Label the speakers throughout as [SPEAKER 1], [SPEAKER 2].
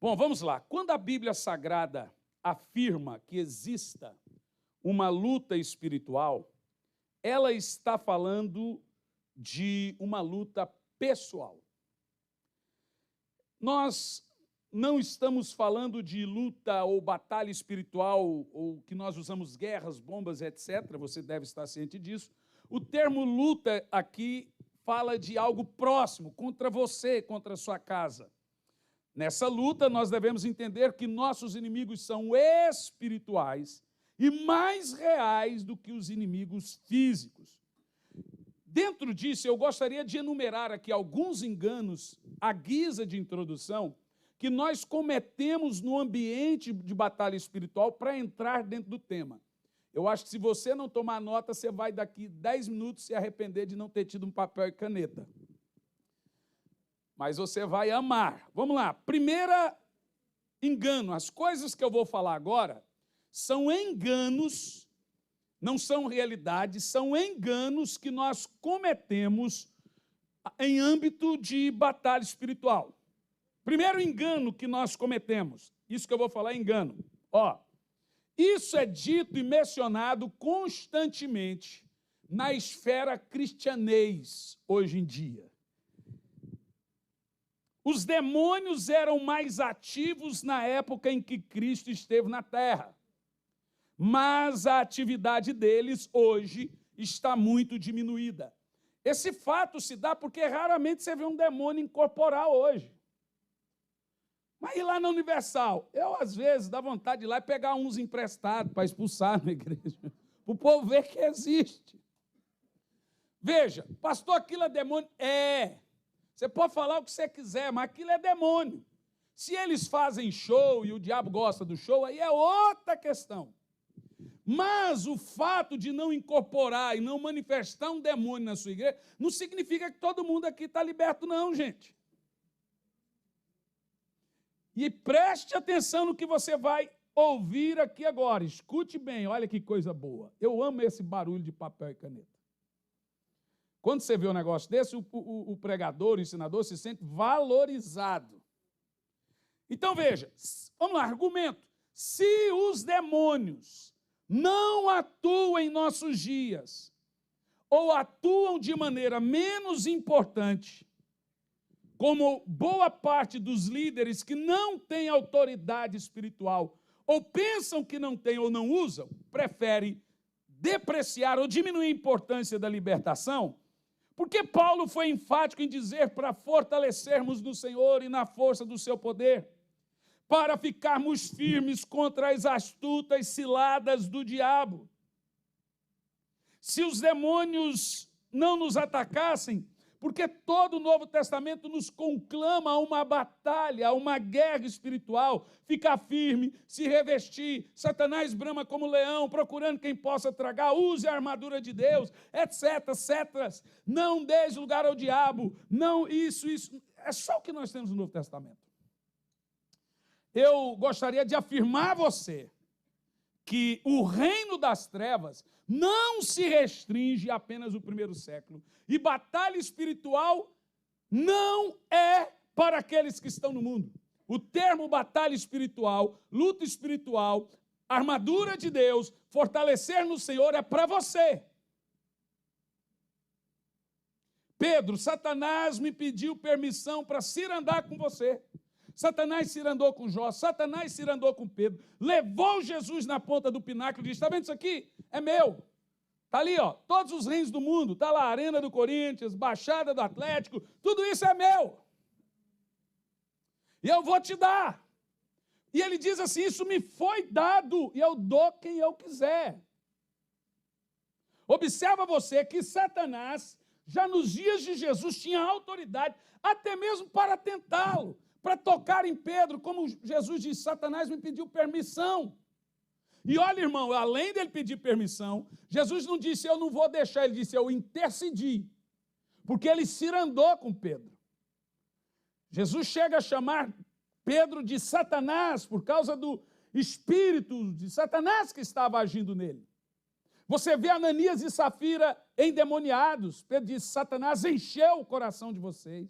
[SPEAKER 1] Bom, vamos lá. Quando a Bíblia Sagrada afirma que exista uma luta espiritual, ela está falando de uma luta pessoal. Nós não estamos falando de luta ou batalha espiritual, ou que nós usamos guerras, bombas, etc. Você deve estar ciente disso. O termo luta aqui fala de algo próximo, contra você, contra a sua casa. Nessa luta, nós devemos entender que nossos inimigos são espirituais e mais reais do que os inimigos físicos. Dentro disso, eu gostaria de enumerar aqui alguns enganos, à guisa de introdução, que nós cometemos no ambiente de batalha espiritual para entrar dentro do tema. Eu acho que se você não tomar nota, você vai daqui 10 minutos se arrepender de não ter tido um papel e caneta. Mas você vai amar. Vamos lá. Primeira engano. As coisas que eu vou falar agora são enganos, não são realidades, são enganos que nós cometemos em âmbito de batalha espiritual. Primeiro engano que nós cometemos, isso que eu vou falar é engano. Isso é dito e mencionado constantemente na esfera cristianês hoje em dia. Os demônios eram mais ativos na época em que Cristo esteve na terra, mas a atividade deles hoje está muito diminuída. Esse fato se dá porque raramente você vê um demônio incorporar hoje. Mas ir lá na Universal, eu às vezes dá vontade de ir lá e pegar uns emprestados para expulsar na igreja, para o povo ver que existe. Veja, pastor, aquilo é demônio? Você pode falar o que você quiser, mas aquilo é demônio. Se eles fazem show e o diabo gosta do show, aí é outra questão. Mas o fato de não incorporar e não manifestar um demônio na sua igreja, não significa que todo mundo aqui está liberto, não, gente. E preste atenção no que você vai ouvir aqui agora. Escute bem, olha que coisa boa. Eu amo esse barulho de papel e caneta. Quando você vê um negócio desse, o pregador, o ensinador se sente valorizado. Então veja, vamos lá, argumento. Se os demônios não atuam em nossos dias, ou atuam de maneira menos importante, como boa parte dos líderes que não têm autoridade espiritual, ou pensam que não têm ou não usam, preferem depreciar ou diminuir a importância da libertação, porque Paulo foi enfático em dizer para fortalecermos no Senhor e na força do seu poder, para ficarmos firmes contra as astutas ciladas do diabo. Se os demônios não nos atacassem, porque todo o Novo Testamento nos conclama a uma batalha, a uma guerra espiritual, ficar firme, se revestir, Satanás brama como leão, procurando quem possa tragar, use a armadura de Deus, etc, etc. Não dê lugar ao diabo, não isso. É só o que nós temos no Novo Testamento. Eu gostaria de afirmar a você que o reino das trevas não se restringe a apenas o primeiro século. E batalha espiritual não é para aqueles que estão no mundo. O termo batalha espiritual, luta espiritual, armadura de Deus, fortalecer no Senhor é para você. Pedro, Satanás me pediu permissão para cirandar com você. Satanás cirandou com Jó, Satanás cirandou com Pedro, levou Jesus na ponta do pináculo e disse, está vendo isso aqui? É meu. Está ali, todos os reinos do mundo, está lá a Arena do Corinthians, Baixada do Atlético, tudo isso é meu. E eu vou te dar. E ele diz assim, isso me foi dado e eu dou quem eu quiser. Observa você que Satanás, já nos dias de Jesus, tinha autoridade, até mesmo para tentá-lo, para tocar em Pedro, como Jesus disse, Satanás me pediu permissão. E olha, irmão, além dele pedir permissão, Jesus não disse, eu não vou deixar, ele disse, eu intercedi, porque ele cirandou com Pedro. Jesus chega a chamar Pedro de Satanás, por causa do espírito de Satanás que estava agindo nele. Você vê Ananias e Safira endemoniados, Pedro disse, Satanás encheu o coração de vocês.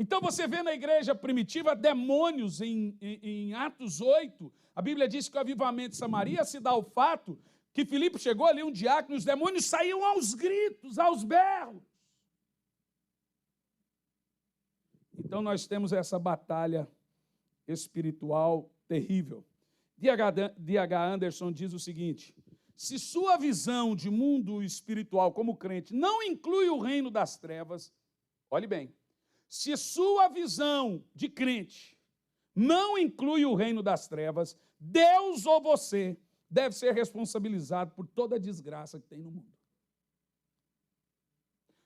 [SPEAKER 1] Então você vê na igreja primitiva demônios em Atos 8. A Bíblia diz que o avivamento de Samaria se dá ao fato que Filipe chegou ali, um diácono, e os demônios saíam aos gritos, aos berros. Então nós temos essa batalha espiritual terrível. D.H. Anderson diz o seguinte: se sua visão de mundo espiritual como crente não inclui o reino das trevas, olhe bem, se sua visão de crente não inclui o reino das trevas, Deus ou você deve ser responsabilizado por toda a desgraça que tem no mundo.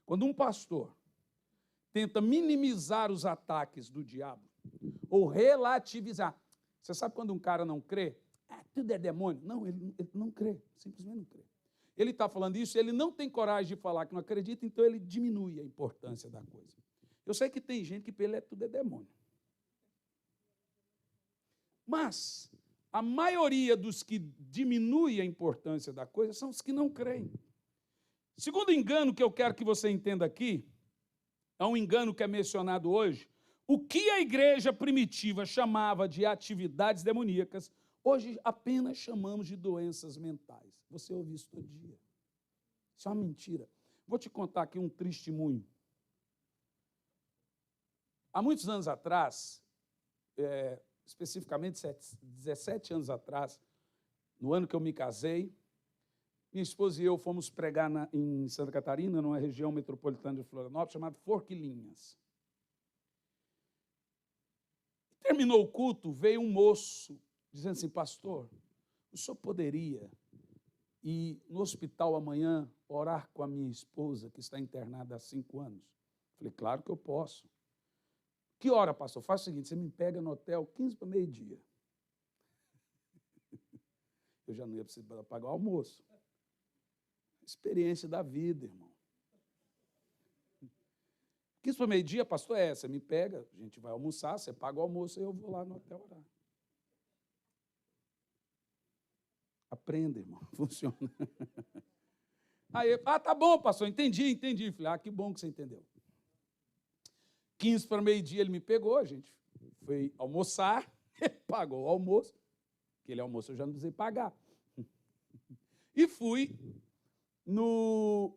[SPEAKER 1] Quando um pastor tenta minimizar os ataques do diabo, ou relativizar. Você sabe quando um cara não crê? Tudo é demônio. Não, ele não crê, simplesmente não crê. Ele está falando isso, ele não tem coragem de falar que não acredita, então ele diminui a importância da coisa. Eu sei que tem gente que para ele tudo é demônio. Mas a maioria dos que diminui a importância da coisa são os que não creem. Segundo engano que eu quero que você entenda aqui, é um engano que é mencionado hoje, o que a igreja primitiva chamava de atividades demoníacas, hoje apenas chamamos de doenças mentais. Você ouve isso todo dia. Isso é uma mentira. Vou te contar aqui um testemunho. Há muitos anos atrás, especificamente 17 anos atrás, no ano que eu me casei, minha esposa e eu fomos pregar em Santa Catarina, numa região metropolitana de Florianópolis, chamada Forquilinhas. Terminou o culto, veio um moço dizendo assim: pastor, o senhor poderia ir no hospital amanhã orar com a minha esposa, que está internada há 5 anos? Falei, claro que eu posso. Que hora, pastor? Faz o seguinte, você me pega no hotel 15 para meio-dia. Eu já não ia precisar pagar o almoço. Experiência da vida, irmão. 15 para meio-dia, pastor, você me pega, a gente vai almoçar, você paga o almoço e eu vou lá no hotel orar. Aprenda, irmão, funciona. Aí, tá bom, pastor, entendi. Falei, que bom que você entendeu. 15 para meio-dia ele me pegou, a gente foi almoçar, pagou o almoço, aquele almoço eu já não precisei pagar. E fui no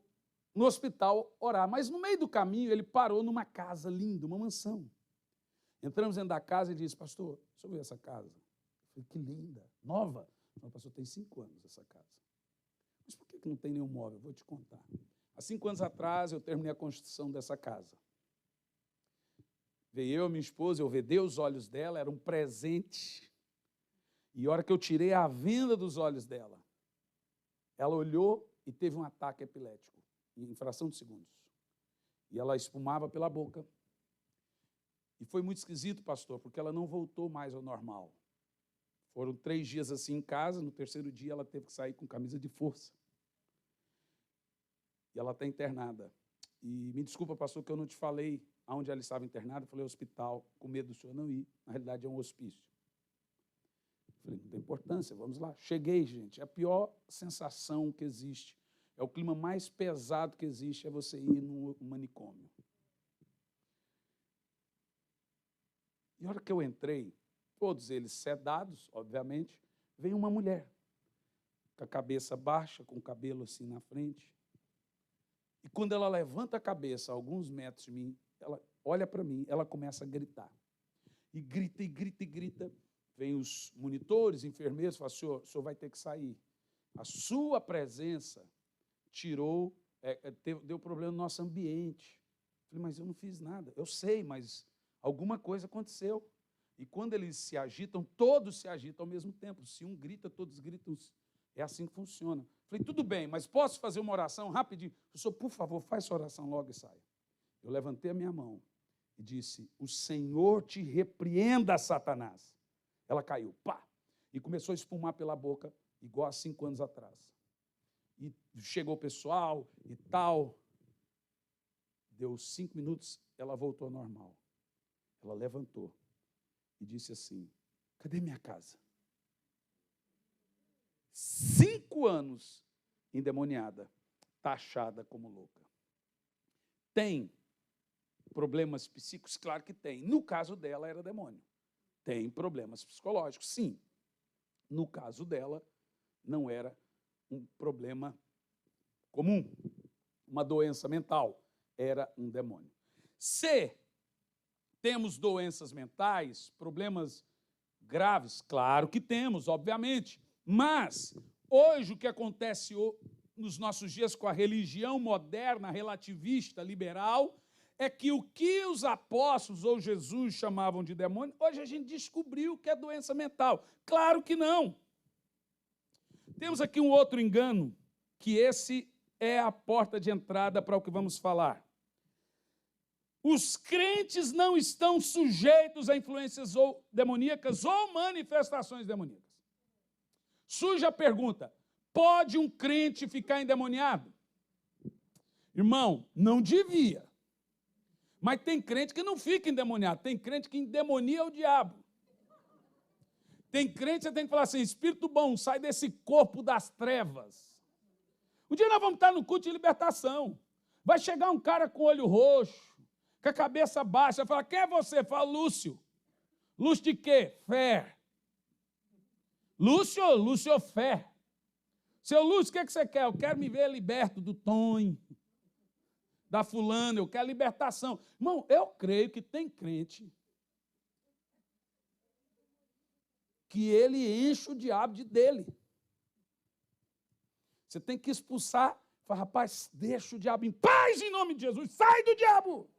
[SPEAKER 1] hospital orar, mas no meio do caminho ele parou numa casa linda, uma mansão. Entramos dentro da casa e disse, pastor, deixa eu ver essa casa. Eu falei, que linda, nova. Não, pastor, tem 5 anos essa casa. Mas por que não tem nenhum móvel? Eu vou te contar. Há 5 anos atrás eu terminei a construção dessa casa. Veio eu e minha esposa, eu vedei os olhos dela, era um presente. E a hora que eu tirei a venda dos olhos dela, ela olhou e teve um ataque epilético, em fração de segundos. E ela espumava pela boca. E foi muito esquisito, pastor, porque ela não voltou mais ao normal. Foram 3 dias assim em casa, no 3º dia ela teve que sair com camisa de força. E ela está internada. E me desculpa, pastor, que eu não te falei aonde ela estava internada. Eu falei hospital, com medo do senhor não ir. Na realidade é um hospício. Falei, não tem importância, vamos lá. Cheguei, gente, é a pior sensação que existe. É o clima mais pesado que existe, é você ir no manicômio. E a hora que eu entrei, todos eles sedados, obviamente, vem uma mulher, com a cabeça baixa, com o cabelo assim na frente. E quando ela levanta a cabeça, a alguns metros de mim, ela olha para mim, ela começa a gritar. E grita, e grita, e grita. Vem os monitores, enfermeiros, falam, o senhor vai ter que sair. A sua presença tirou, deu problema no nosso ambiente. Falei, mas eu não fiz nada. Eu sei, mas alguma coisa aconteceu. E quando eles se agitam, todos se agitam ao mesmo tempo. Se um grita, todos gritam. É assim que funciona. Falei, tudo bem, mas posso fazer uma oração rapidinho? O senhor, por favor, faz sua oração logo e saia. Eu levantei a minha mão e disse, o Senhor te repreenda, Satanás. Ela caiu, pá, e começou a espumar pela boca, igual há 5 anos atrás. E chegou o pessoal e tal. Deu 5 minutos, ela voltou ao normal. Ela levantou e disse assim, cadê minha casa? 5 anos endemoniada, taxada como louca. Tem problemas psíquicos? Claro que tem. No caso dela, era demônio. Tem problemas psicológicos, sim. No caso dela, não era um problema comum, uma doença mental, era um demônio. Se temos doenças mentais, problemas graves, claro que temos, obviamente, mas hoje o que acontece nos nossos dias com a religião moderna, relativista, liberal, é que o que os apóstolos ou Jesus chamavam de demônio, hoje a gente descobriu que é doença mental. Claro que não. Temos aqui um outro engano, que esse é a porta de entrada para o que vamos falar. Os crentes não estão sujeitos a influências demoníacas ou manifestações demoníacas. Surge a pergunta: pode um crente ficar endemoniado? Irmão, não devia. Mas tem crente que não fica endemoniado, tem crente que endemonia o diabo. Tem crente que você tem que falar assim: espírito bom, sai desse corpo das trevas. Um dia nós vamos estar no culto de libertação. Vai chegar um cara com o olho roxo, com a cabeça baixa, vai falar: quem é você? Fala: Lúcio. Lúcio de quê? Fé. Lúcio Fé. Seu Lúcio, o que você quer? Eu quero me ver liberto do Tonho, da fulana, eu quero libertação. Irmão, eu creio que tem crente que ele enche o diabo dele. Você tem que expulsar, fala: rapaz, deixa o diabo em paz em nome de Jesus, sai do diabo.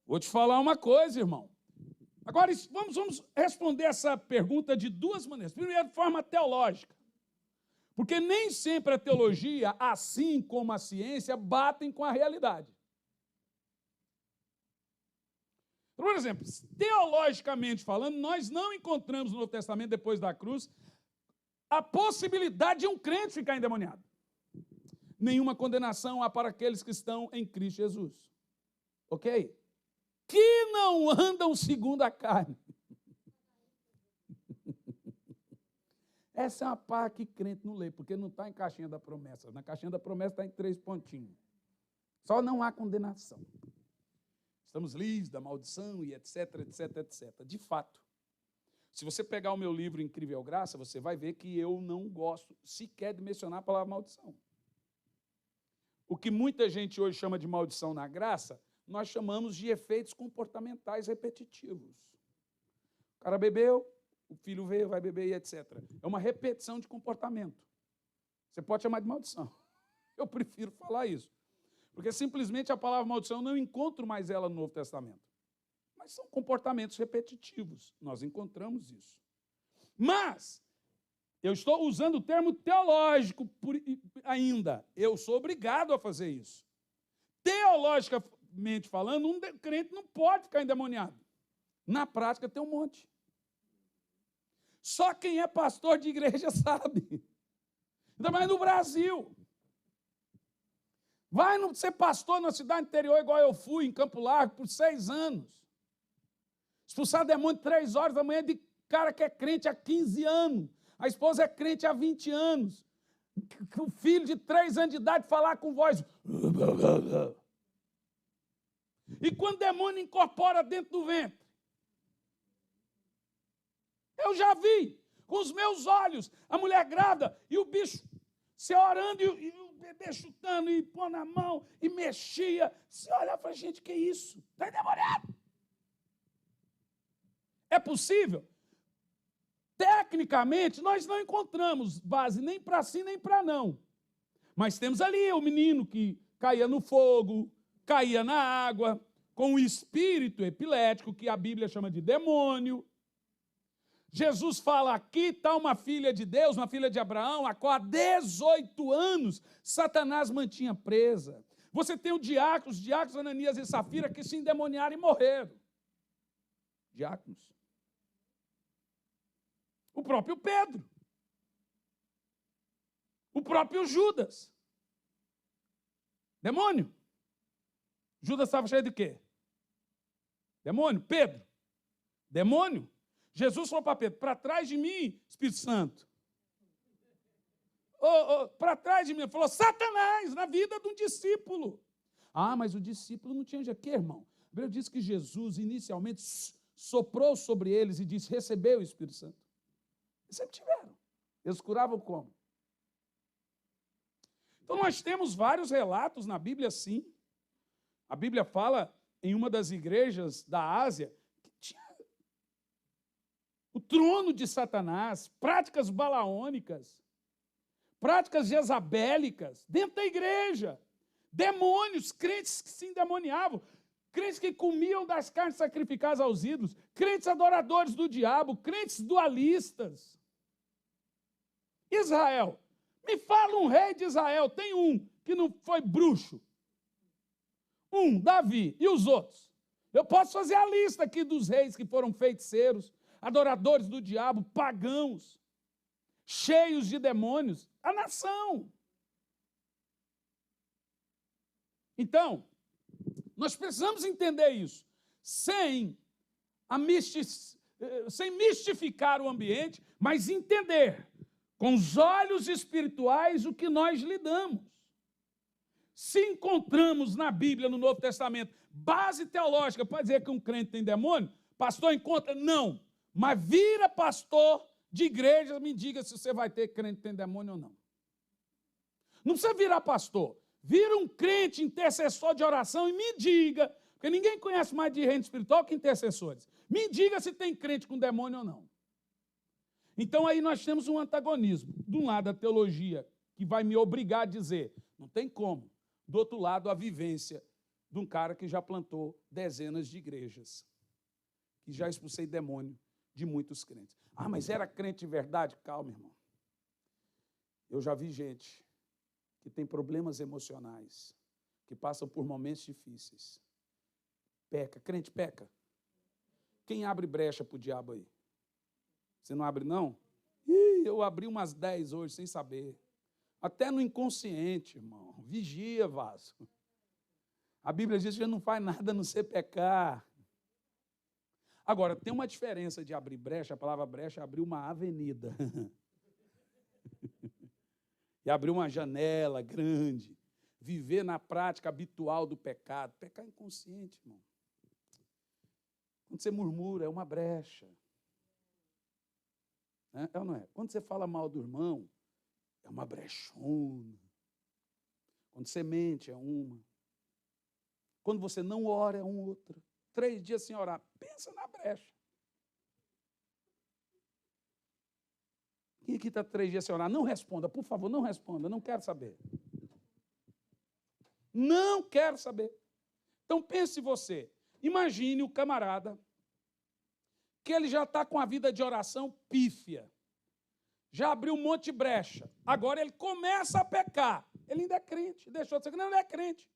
[SPEAKER 1] Vou te falar uma coisa, irmão. Agora, vamos responder essa pergunta de duas maneiras. Primeiro, de forma teológica. Porque nem sempre a teologia, assim como a ciência, batem com a realidade. Por exemplo, teologicamente falando, nós não encontramos no Novo Testamento, depois da cruz, a possibilidade de um crente ficar endemoniado. Nenhuma condenação há para aqueles que estão em Cristo Jesus. Ok? Que não andam segundo a carne. Essa é uma parte que crente não lê, porque não está em caixinha da promessa. Na caixinha da promessa está em 3 pontinhos. Só não há condenação. Estamos livres da maldição e etc, etc, etc. De fato, se você pegar o meu livro Incrível Graça, você vai ver que eu não gosto sequer de mencionar a palavra maldição. O que muita gente hoje chama de maldição na graça, nós chamamos de efeitos comportamentais repetitivos. O cara bebeu, o filho veio, vai beber e etc. É uma repetição de comportamento. Você pode chamar de maldição. Eu prefiro falar isso. Porque simplesmente a palavra maldição eu não encontro mais ela no Novo Testamento. Mas são comportamentos repetitivos. Nós encontramos isso. Mas eu estou usando o termo teológico ainda. Eu sou obrigado a fazer isso. Teologicamente falando, um crente não pode ficar endemoniado. Na prática tem um monte. Só quem é pastor de igreja sabe. Ainda mais no Brasil. Vai ser pastor na cidade interior, igual eu fui, em Campo Largo, por 6 anos. Expulsar demônio 3 horas da manhã de cara que é crente há 15 anos. A esposa é crente há 20 anos. O filho de 3 anos de idade falar com voz. E quando o demônio incorpora dentro do ventre? Eu já vi, com os meus olhos, a mulher grávida e o bicho se orando e o bebê chutando e pondo a mão e mexia. Você olha e fala: gente, que isso? Está endemoniado. É possível? Tecnicamente, nós não encontramos base nem para sim, nem para não. Mas temos ali o menino que caía no fogo, caía na água, com o espírito epilético, que a Bíblia chama de demônio. Jesus fala: aqui está uma filha de Deus, uma filha de Abraão, a qual há 18 anos Satanás mantinha presa. Você tem os diáconos Ananias e Safira, que se endemoniaram e morreram. Diáconos. O próprio Pedro. O próprio Judas. Demônio. Judas estava cheio de quê? Demônio. Pedro. Demônio. Jesus falou para Pedro: para trás de mim, Espírito Santo. para trás de mim. Ele falou, Satanás, na vida de um discípulo. Ah, mas o discípulo não tinha de quê, irmão? A Bíblia diz que Jesus, inicialmente, soprou sobre eles e disse, recebeu o Espírito Santo. Eles sempre tiveram. Eles curavam como? Então, nós temos vários relatos na Bíblia, sim. A Bíblia fala, em uma das igrejas da Ásia, que tinha o trono de Satanás, práticas balaônicas, práticas jezabélicas, dentro da igreja. Demônios, crentes que se endemoniavam, crentes que comiam das carnes sacrificadas aos ídolos, crentes adoradores do diabo, crentes dualistas. Israel. Me fala um rei de Israel, tem um que não foi bruxo. Davi, e os outros? Eu posso fazer a lista aqui dos reis que foram feiticeiros, adoradores do diabo, pagãos, cheios de demônios, a nação. Então, nós precisamos entender isso, sem mistificar o ambiente, mas entender com os olhos espirituais o que nós lidamos. Se encontramos na Bíblia, no Novo Testamento, base teológica para dizer que um crente tem demônio, pastor encontra? Não. Mas vira pastor de igreja, me diga se você vai ter crente que tem demônio ou não. Não precisa virar pastor. Vira um crente intercessor de oração e me diga, porque ninguém conhece mais de reino espiritual que intercessores. Me diga se tem crente com demônio ou não. Então aí nós temos um antagonismo. De um lado a teologia, que vai me obrigar a dizer, não tem como. Do outro lado a vivência de um cara que já plantou dezenas de igrejas, que já expulsei demônio de muitos crentes. Ah, mas era crente de verdade? Calma, irmão. Eu já vi gente que tem problemas emocionais, que passam por momentos difíceis. Peca, crente peca. Quem abre brecha para o diabo aí? Você não abre, não? Eu abri umas 10 hoje, sem saber. Até no inconsciente, irmão. Vigia, vaso. A Bíblia diz que a gente não faz nada a não ser pecar. Agora, tem uma diferença de abrir brecha, a palavra brecha é abrir uma avenida. E abrir uma janela grande. Viver na prática habitual do pecado. Pecar inconsciente, irmão. Quando você murmura, é uma brecha. É ou não é? Quando você fala mal do irmão, é uma brechona. Quando você mente, é uma. Quando você não ora, é outra. 3 dias sem orar, pensa na brecha. Quem aqui está 3 dias sem orar? Não responda, por favor, não responda, não quero saber. Não quero saber. Então pense você, imagine o camarada que ele já está com a vida de oração pífia, já abriu um monte de brecha, agora ele começa a pecar, ele ainda é crente, deixou de ser crente, não, ele é crente.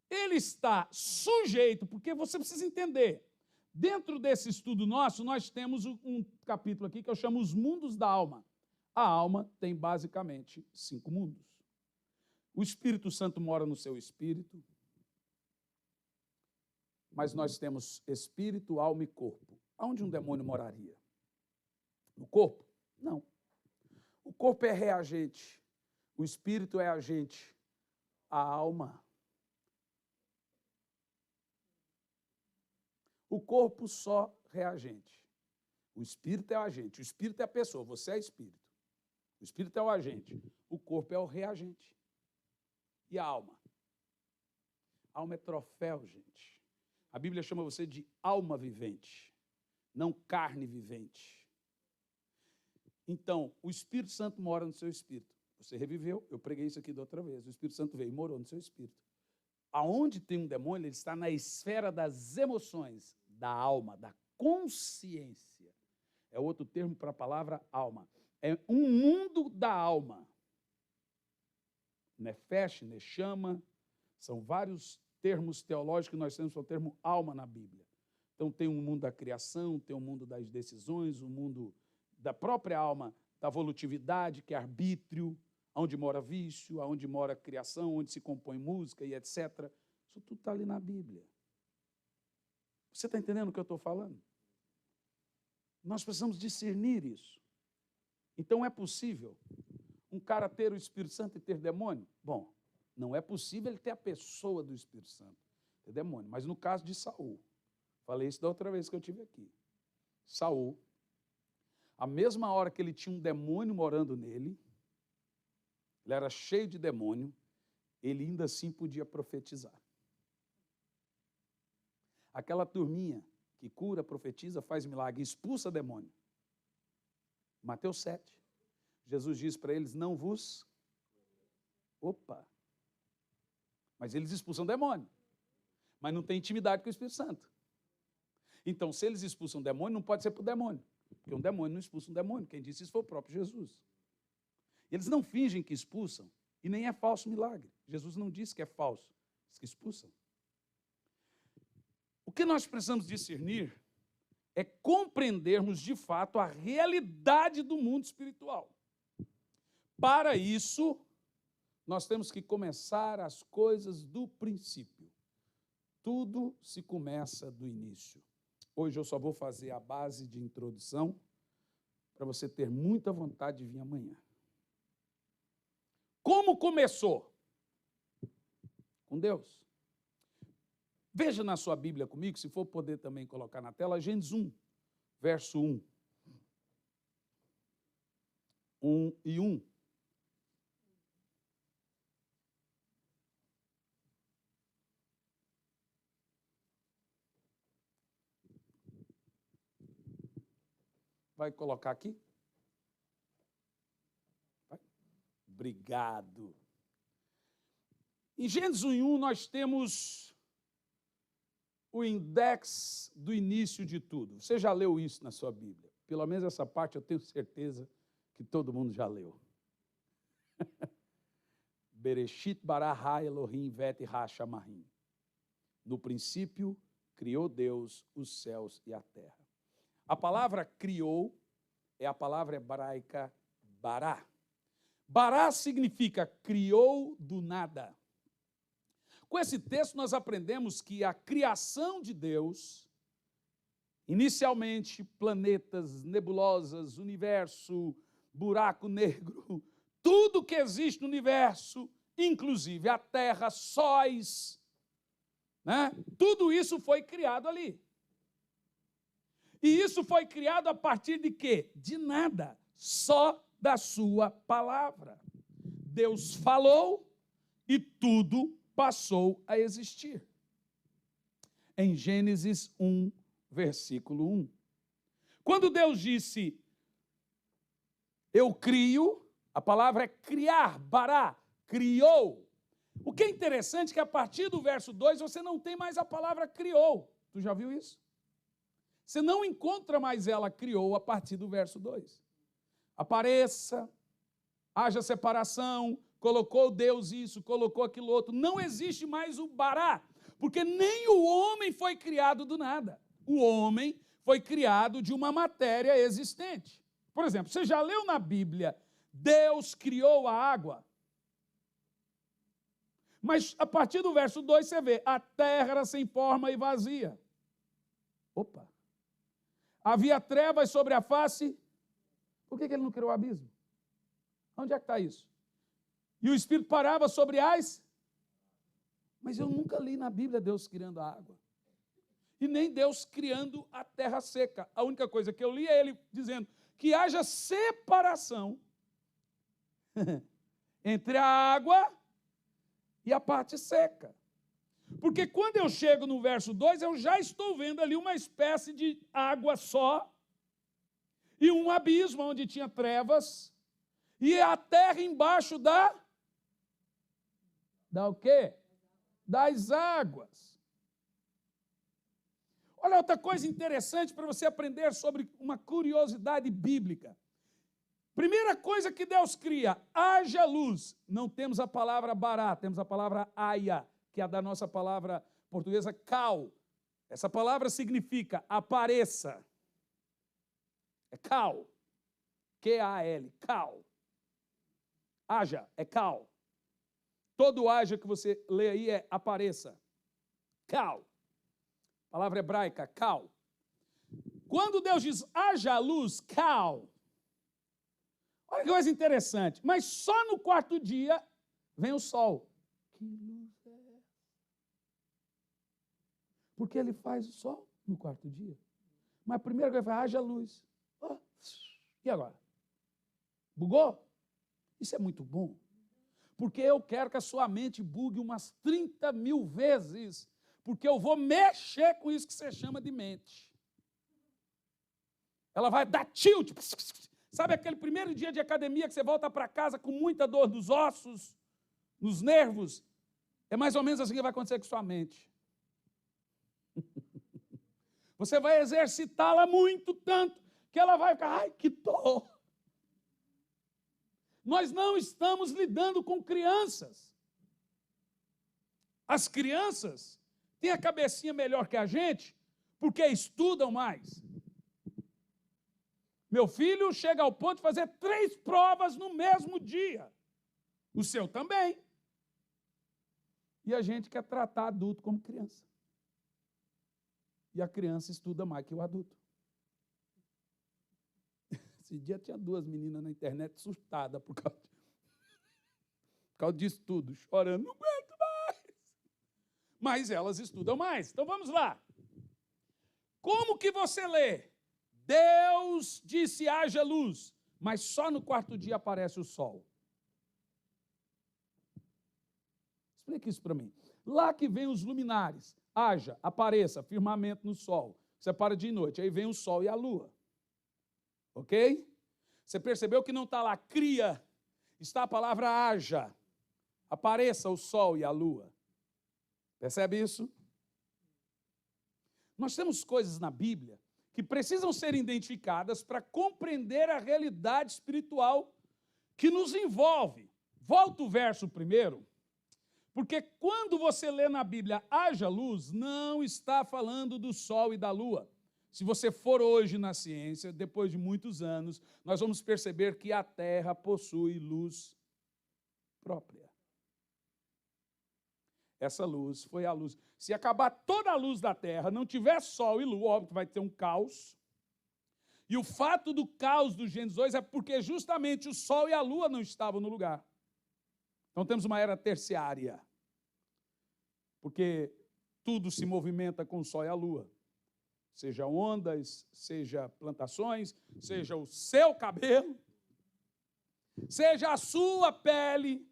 [SPEAKER 1] Ele está sujeito, porque você precisa entender, dentro desse estudo nosso, nós temos um capítulo aqui que eu chamo os mundos da alma. A alma tem basicamente 5 mundos. O Espírito Santo mora no seu espírito, mas nós temos espírito, alma e corpo. Aonde um demônio moraria? No corpo? Não. O corpo é reagente, o espírito é agente, a alma. O corpo só reagente. O espírito é o agente, o espírito é a pessoa, você é espírito. O espírito é o agente, o corpo é o reagente. E a alma? A alma é troféu, gente. A Bíblia chama você de alma vivente, não carne vivente. Então, o Espírito Santo mora no seu espírito. Você reviveu, eu preguei isso aqui da outra vez. O Espírito Santo veio e morou no seu espírito. Aonde tem um demônio, ele está na esfera das emoções, da alma, da consciência. É outro termo para a palavra alma. É um mundo da alma. Nefesh, Neshama, são vários termos teológicos que nós temos para o termo alma na Bíblia. Então tem um mundo da criação, tem um mundo das decisões, um mundo da própria alma, da volutividade, que é arbítrio, onde mora vício, onde mora criação, onde se compõe música e etc. Isso tudo está ali na Bíblia. Você está entendendo o que eu estou falando? Nós precisamos discernir isso. Então é possível um cara ter o Espírito Santo e ter demônio? Bom, não é possível ele ter a pessoa do Espírito Santo, ter demônio. Mas no caso de Saul, falei isso da outra vez que eu estive aqui. Saul, a mesma hora que ele tinha um demônio morando nele, ele era cheio de demônio, ele ainda assim podia profetizar. Aquela turminha que cura, profetiza, faz milagre, expulsa demônio. Mateus 7. Jesus diz para eles, não vos... Opa! Mas eles expulsam demônio. Mas não tem intimidade com o Espírito Santo. Então, se eles expulsam demônio, não pode ser por demônio. Porque um demônio não expulsa um demônio. Quem disse isso foi o próprio Jesus. Eles não fingem que expulsam. E nem é falso milagre. Jesus não disse que é falso. Diz que expulsam. O que nós precisamos discernir é compreendermos de fato a realidade do mundo espiritual. Para isso, nós temos que começar as coisas do princípio. Tudo se começa do início. Hoje eu só vou fazer a base de introdução para você ter muita vontade de vir amanhã. Como começou? Com Deus. Veja na sua Bíblia comigo, se for poder também colocar na tela, Gênesis 1, verso 1. 1 e 1. Vai colocar aqui? Vai. Obrigado. Em Gênesis 1:1 nós temos o index do início de tudo. Você já leu isso na sua Bíblia? Pelo menos essa parte eu tenho certeza que todo mundo já leu. Bereshit bara ha Elohim vet ha shamahim. No princípio criou Deus os céus e a terra. A palavra criou é a palavra hebraica bará. Bará significa criou do nada. Com esse texto nós aprendemos que a criação de Deus, inicialmente planetas, nebulosas, universo, buraco negro, tudo que existe no universo, inclusive a terra, sóis, né? Tudo isso foi criado ali. E isso foi criado a partir de quê? De nada, só da sua palavra. Deus falou e tudo passou a existir. Em Gênesis 1, versículo 1. Quando Deus disse, eu crio, a palavra é criar, bará, criou. O que é interessante é que a partir do verso 2 você não tem mais a palavra criou. Tu já viu isso? Você não encontra mais ela criou a partir do verso 2. Apareça, haja separação, colocou Deus isso, colocou aquilo outro. Não existe mais o bará, porque nem o homem foi criado do nada. O homem foi criado de uma matéria existente. Por exemplo, você já leu na Bíblia, Deus criou a água? Mas a partir do verso 2 você vê, a terra era sem forma e vazia. Opa! Havia trevas sobre a face. Por que ele não criou o abismo? Onde é que está isso? E o Espírito parava sobre as... Mas eu nunca li na Bíblia Deus criando a água. E nem Deus criando a terra seca. A única coisa que eu li é ele dizendo que haja separação entre a água e a parte seca. Porque quando eu chego no verso 2, eu já estou vendo ali uma espécie de água só e um abismo onde tinha trevas e a terra embaixo da o quê? Das águas. Olha outra coisa interessante para você aprender sobre uma curiosidade bíblica. Primeira coisa que Deus cria, haja luz. Não temos a palavra bará, temos a palavra haia, que é a da nossa palavra portuguesa cal. Essa palavra significa apareça. É cal. Q-A-L, cal. Haja, é cal. Todo haja que você lê aí é apareça. Cal. Palavra hebraica, cal. Quando Deus diz haja luz, cal, Olha que coisa interessante. Mas só no quarto dia vem o sol. Que luz é essa? Porque ele faz o sol no quarto dia. Mas primeiro que ele faz, haja luz. Oh, e agora? Bugou? Isso é muito bom. Porque eu quero que a sua mente bugue umas 30 mil vezes. Porque eu vou mexer com isso que você chama de mente. Ela vai dar tilt. Sabe aquele primeiro dia de academia que você volta para casa com muita dor nos ossos, nos nervos? É mais ou menos assim que vai acontecer com sua mente. Você vai exercitá-la muito, tanto, que ela vai ficar, ai, que dor. Nós não estamos lidando com crianças. As crianças têm a cabecinha melhor que a gente, porque estudam mais. Meu filho chega ao ponto de fazer 3 provas no mesmo dia. O seu também. E a gente quer tratar adulto como criança. E a criança estuda mais que o adulto. Esse dia tinha 2 meninas na internet assustadas por causa disso tudo, chorando, não aguento mais. Mas elas estudam mais. Então vamos lá. Como que você lê? Deus disse haja luz, mas só no quarto dia aparece o sol. Explique isso para mim. Lá que vem os luminares, haja, apareça, firmamento no sol, separa dia e noite, aí vem o sol e a lua. Ok? Você percebeu que não está lá cria, está a palavra haja, apareça o sol e a lua. Percebe isso? Nós temos coisas na Bíblia que precisam ser identificadas para compreender a realidade espiritual que nos envolve. Volta o verso primeiro, porque quando você lê na Bíblia haja luz, não está falando do sol e da lua. Se você for hoje na ciência, depois de muitos anos, nós vamos perceber que a Terra possui luz própria. Essa luz foi a luz. Se acabar toda a luz da Terra, não tiver sol e lua, óbvio que vai ter um caos. E o fato do caos do Gênesis 2 é porque justamente o sol e a lua não estavam no lugar. Então temos uma era terciária. Porque tudo se movimenta com o sol e a lua. Seja ondas, seja plantações, seja o seu cabelo, seja a sua pele.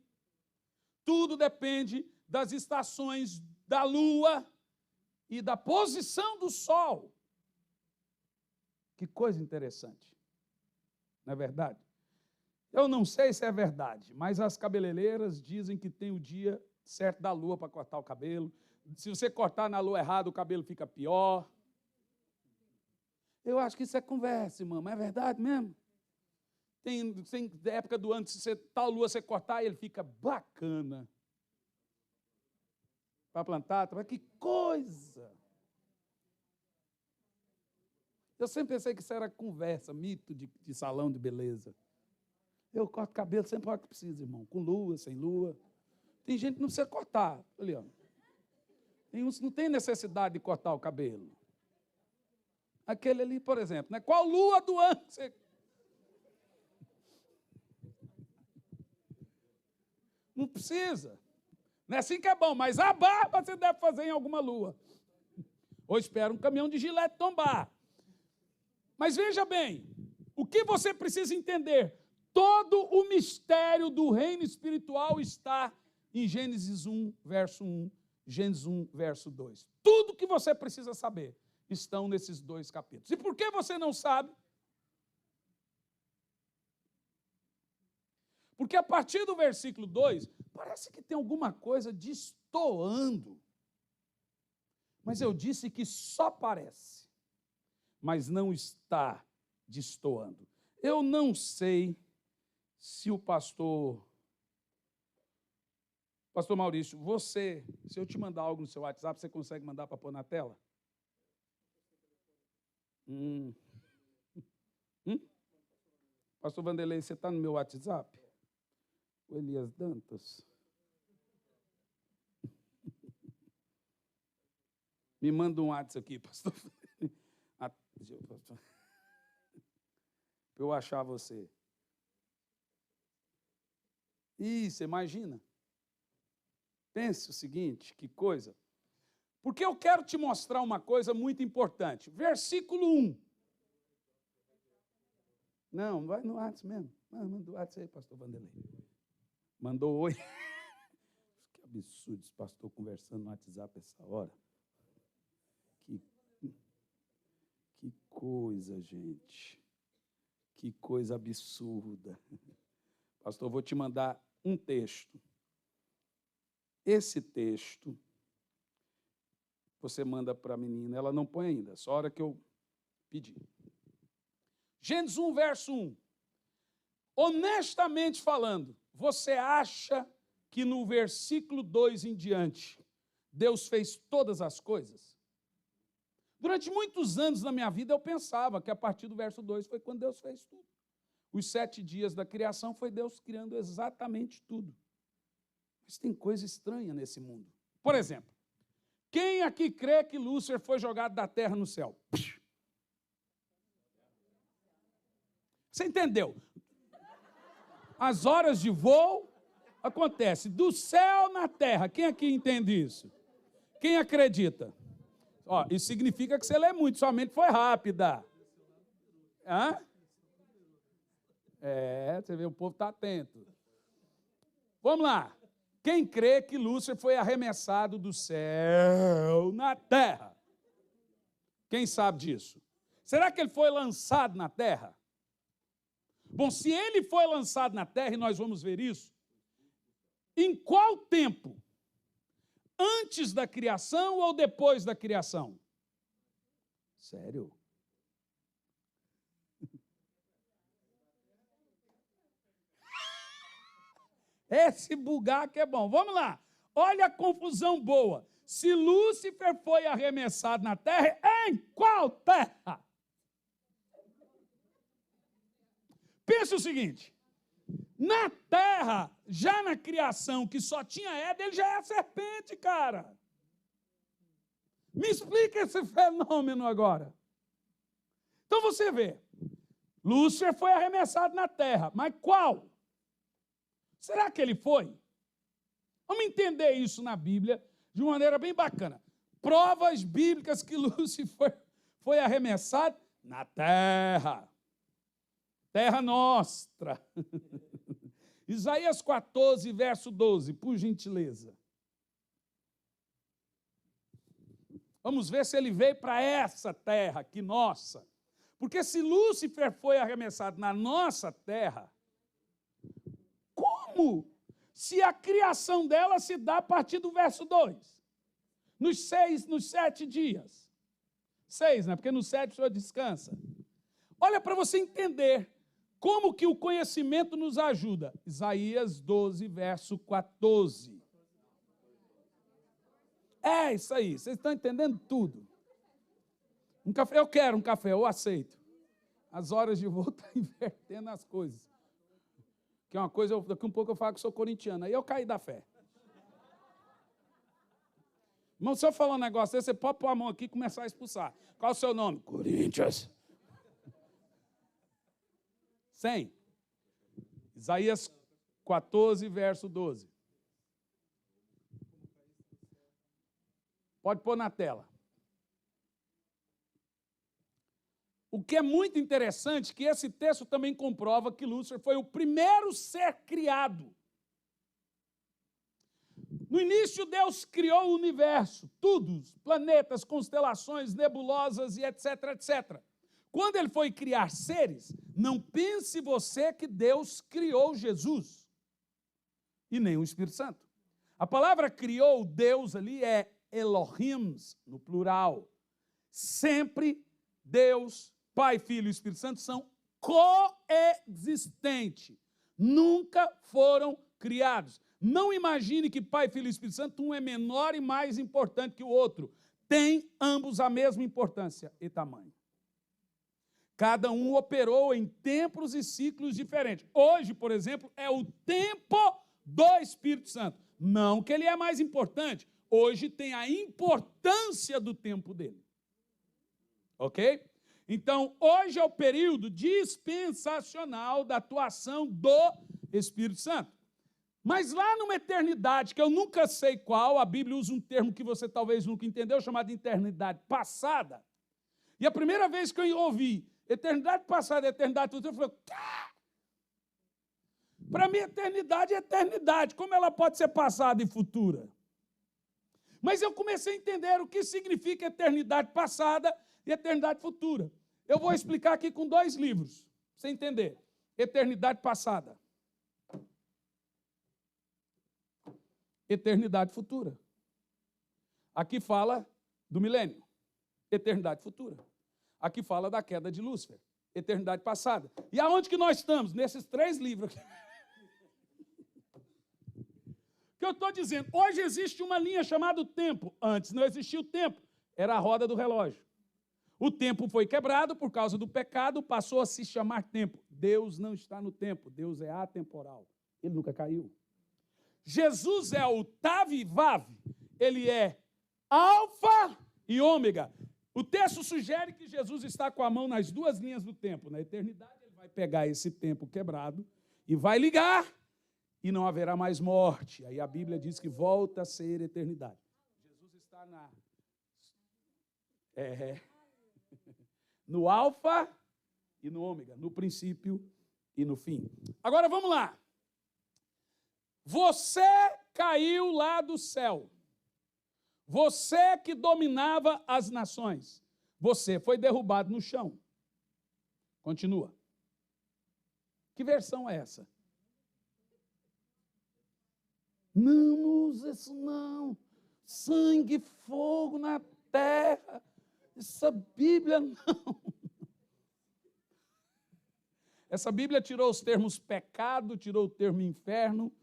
[SPEAKER 1] Tudo depende das estações da lua e da posição do sol. Que coisa interessante. Não é verdade? Eu não sei se é verdade, mas as cabeleireiras dizem que tem o dia certo da lua para cortar o cabelo. Se você cortar na lua errada, o cabelo fica pior. Eu acho que isso é conversa, irmão, mas é verdade mesmo. Tem época do ano, se você, tal lua você cortar, ele fica bacana. Para plantar, que coisa! Eu sempre pensei que isso era conversa, mito de salão de beleza. Eu corto cabelo sempre a hora que precisa, irmão, com lua, sem lua. Tem gente que não precisa cortar, ali, ó. Tem uns que não tem necessidade de cortar o cabelo. Aquele ali, por exemplo, né? Qual lua do ano você... Não precisa. Não é assim que é bom, mas a barba você deve fazer em alguma lua. Ou espera um caminhão de gilete tombar. Mas veja bem, o que você precisa entender? Todo o mistério do reino espiritual está em Gênesis 1, verso 1, Gênesis 1, verso 2. Tudo que você precisa saber estão nesses 2 capítulos. E por que você não sabe? Porque a partir do versículo 2, parece que tem alguma coisa destoando. Mas eu disse que só parece, mas não está destoando. Eu não sei se o pastor Maurício, você, se eu te mandar algo no seu WhatsApp, você consegue mandar para pôr na tela? Pastor Vanderlei, você está no meu WhatsApp? O Elias Dantas? Me manda um WhatsApp aqui, pastor. Para eu achar você. Ih, você imagina? Pense o seguinte, que coisa. Porque eu quero te mostrar uma coisa muito importante. Versículo 1. Não, vai no WhatsApp mesmo. Manda o WhatsApp aí, pastor Vanderlei. Mandou oi. Que absurdo esse pastor conversando no WhatsApp essa hora. Que coisa, gente. Que coisa absurda. Pastor, vou te mandar um texto. Esse texto, você manda para a menina, ela não põe ainda, só a hora que eu pedir. Gênesis 1, verso 1. Honestamente falando, você acha que no versículo 2 em diante, Deus fez todas as coisas? Durante muitos anos na minha vida eu pensava que a partir do verso 2 foi quando Deus fez tudo. Os 7 dias da criação foi Deus criando exatamente tudo. Mas tem coisa estranha nesse mundo. Por exemplo, quem aqui crê que Lúcifer foi jogado da terra no céu? Você entendeu? As horas de voo acontecem do céu na terra. Quem aqui entende isso? Quem acredita? Ó, isso significa que você lê muito, sua mente foi rápida. Hã? Você vê, o povo está atento. Vamos lá. Quem crê que Lúcifer foi arremessado do céu na terra? Quem sabe disso? Será que ele foi lançado na terra? Bom, se ele foi lançado na terra, e nós vamos ver isso, em qual tempo? Antes da criação ou depois da criação? Sério? Esse bugar que é bom. Vamos lá. Olha a confusão boa. Se Lúcifer foi arremessado na terra, em qual terra? Pensa o seguinte. Na terra, já na criação, que só tinha Éden, ele já é a serpente, cara. Me explica esse fenômeno agora. Então você vê. Lúcifer foi arremessado na terra, mas qual? Será que ele foi? Vamos entender isso na Bíblia de uma maneira bem bacana. Provas bíblicas que Lúcifer foi arremessado na terra. Terra nostra. Isaías 14, verso 12, por gentileza. Vamos ver se ele veio para essa terra aqui nossa. Porque se Lúcifer foi arremessado na nossa terra, como? Se a criação dela se dá a partir do verso 2. Nos 7 dias. 6, né? Porque no 7 o Senhor descansa. Olha para você entender como que o conhecimento nos ajuda. Isaías 12, verso 14. É isso aí, vocês estão entendendo tudo. Um café, eu quero um café, eu aceito. As horas de voo estão invertendo as coisas. Que é uma coisa, daqui um pouco eu falo que sou corintiano, aí eu caí da fé. Irmão, se eu falar um negócio desse, você pode pôr a mão aqui e começar a expulsar. Qual é o seu nome? Corinthians. 100. Isaías 14, verso 12. Pode pôr na tela. O que é muito interessante é que esse texto também comprova que Lúcifer foi o primeiro ser criado. No início, Deus criou o universo, tudo, planetas, constelações, nebulosas e etc, etc. Quando ele foi criar seres, não pense você que Deus criou Jesus e nem o Espírito Santo. A palavra criou, Deus ali é Elohim, no plural. Sempre Deus, Pai, Filho e Espírito Santo são coexistentes. Nunca foram criados. Não imagine que Pai, Filho e Espírito Santo, um é menor e mais importante que o outro. Tem ambos a mesma importância e tamanho. Cada um operou em tempos e ciclos diferentes. Hoje, por exemplo, é o tempo do Espírito Santo. Não que ele é mais importante. Hoje tem a importância do tempo dele. Ok? Então, hoje é o período dispensacional da atuação do Espírito Santo. Mas lá numa eternidade, que eu nunca sei qual, a Bíblia usa um termo que você talvez nunca entendeu, chamado eternidade passada. E a primeira vez que eu ouvi eternidade passada e eternidade futura, eu falei, para mim eternidade é eternidade, como ela pode ser passada e futura? Mas eu comecei a entender o que significa eternidade passada e eternidade futura. Eu vou explicar aqui com 2 livros, para você entender. Eternidade passada. Eternidade futura. Aqui fala do milênio. Eternidade futura. Aqui fala da queda de Lúcifer. Eternidade passada. E aonde que nós estamos? Nesses 3 livros aqui. O que eu estou dizendo? Hoje existe uma linha chamada tempo. Antes não existia o tempo. Era a roda do relógio. O tempo foi quebrado por causa do pecado, passou a se chamar tempo. Deus não está no tempo. Deus é atemporal. Ele nunca caiu. Jesus é o Tav e Vav. Ele é alfa e ômega. O texto sugere que Jesus está com a mão nas 2 linhas do tempo. Na eternidade, ele vai pegar esse tempo quebrado e vai ligar, e não haverá mais morte. Aí a Bíblia diz que volta a ser eternidade. Jesus está no alfa e no ômega, no princípio e no fim. Agora vamos lá. Você caiu lá do céu. Você que dominava as nações. Você foi derrubado no chão. Continua. Que versão é essa? Não usa isso não. Sangue, fogo na terra. Essa Bíblia não. Essa Bíblia tirou os termos pecado, tirou o termo inferno,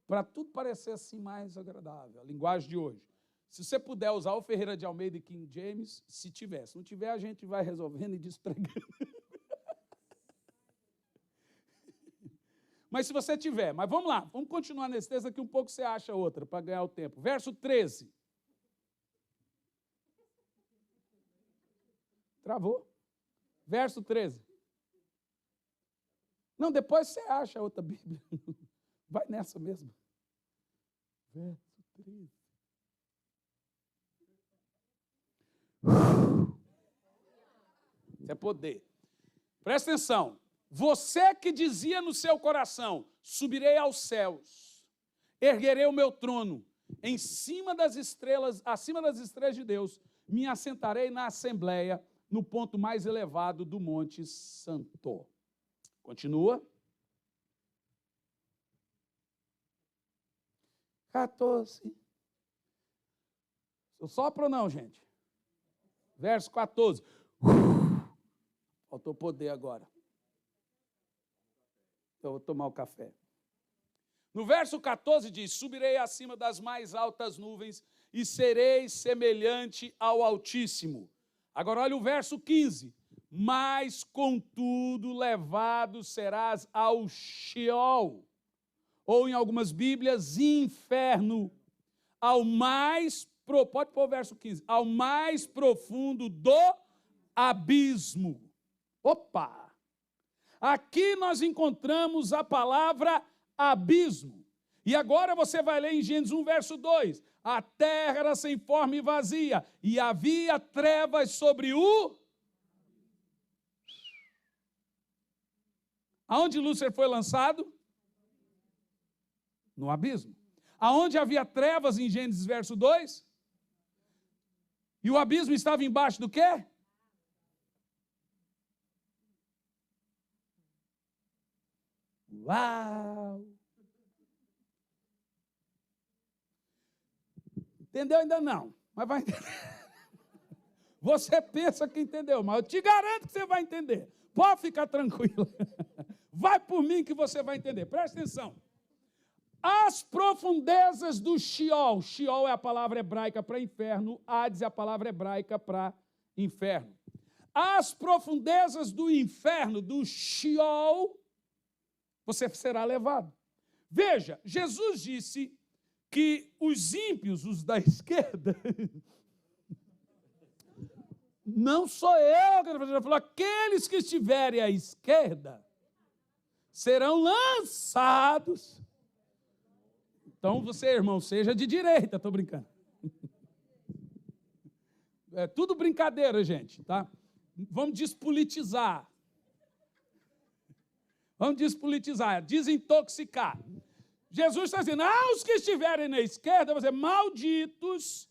[SPEAKER 1] para tudo parecer assim mais agradável, a linguagem de hoje. Se você puder usar o Ferreira de Almeida e King James, se tiver. Se não tiver, a gente vai resolvendo e despregando. Mas se você tiver, mas vamos lá, vamos continuar nesse texto aqui um pouco, você acha outra, para ganhar o tempo. Verso 13. Travou. Verso 13. Não, depois você acha outra Bíblia. Vai nessa mesmo. Verso 13. Isso é poder. Presta atenção. Você que dizia no seu coração, subirei aos céus, erguerei o meu trono, em cima das estrelas, acima das estrelas de Deus, me assentarei na assembleia, no ponto mais elevado do Monte Santo. Continua. 14. Eu sopro ou não, gente? Verso 14. Faltou poder agora. Eu vou tomar o café. No verso 14 diz, subirei acima das mais altas nuvens e serei semelhante ao Altíssimo. Agora olha o verso 15. Mas, contudo, levado serás ao Sheol, ou em algumas Bíblias, inferno, ao mais, pode pôr o verso 15, ao mais profundo do abismo. Opa! Aqui nós encontramos a palavra abismo. E agora você vai ler em Gênesis 1, verso 2. A terra era sem forma e vazia, e havia trevas sobre o... Aonde Lúcifer foi lançado? No abismo. Aonde havia trevas em Gênesis, verso 2? E o abismo estava embaixo do quê? Uau! Entendeu ainda não? Mas vai entender. Você pensa que entendeu, mas eu te garanto que você vai entender. Pode ficar tranquilo. Vai por mim que você vai entender. Presta atenção. As profundezas do Sheol. Sheol é a palavra hebraica para inferno. Hades é a palavra hebraica para inferno. As profundezas do inferno, do Sheol, você será levado. Veja, Jesus disse que os ímpios, os da esquerda, não sou eu que ele falou, aqueles que estiverem à esquerda serão lançados Então você, irmão, seja de direita, estou brincando. É tudo brincadeira, gente, tá? Vamos despolitizar. Vamos despolitizar, desintoxicar. Jesus está dizendo, os que estiverem na esquerda, vão dizer, malditos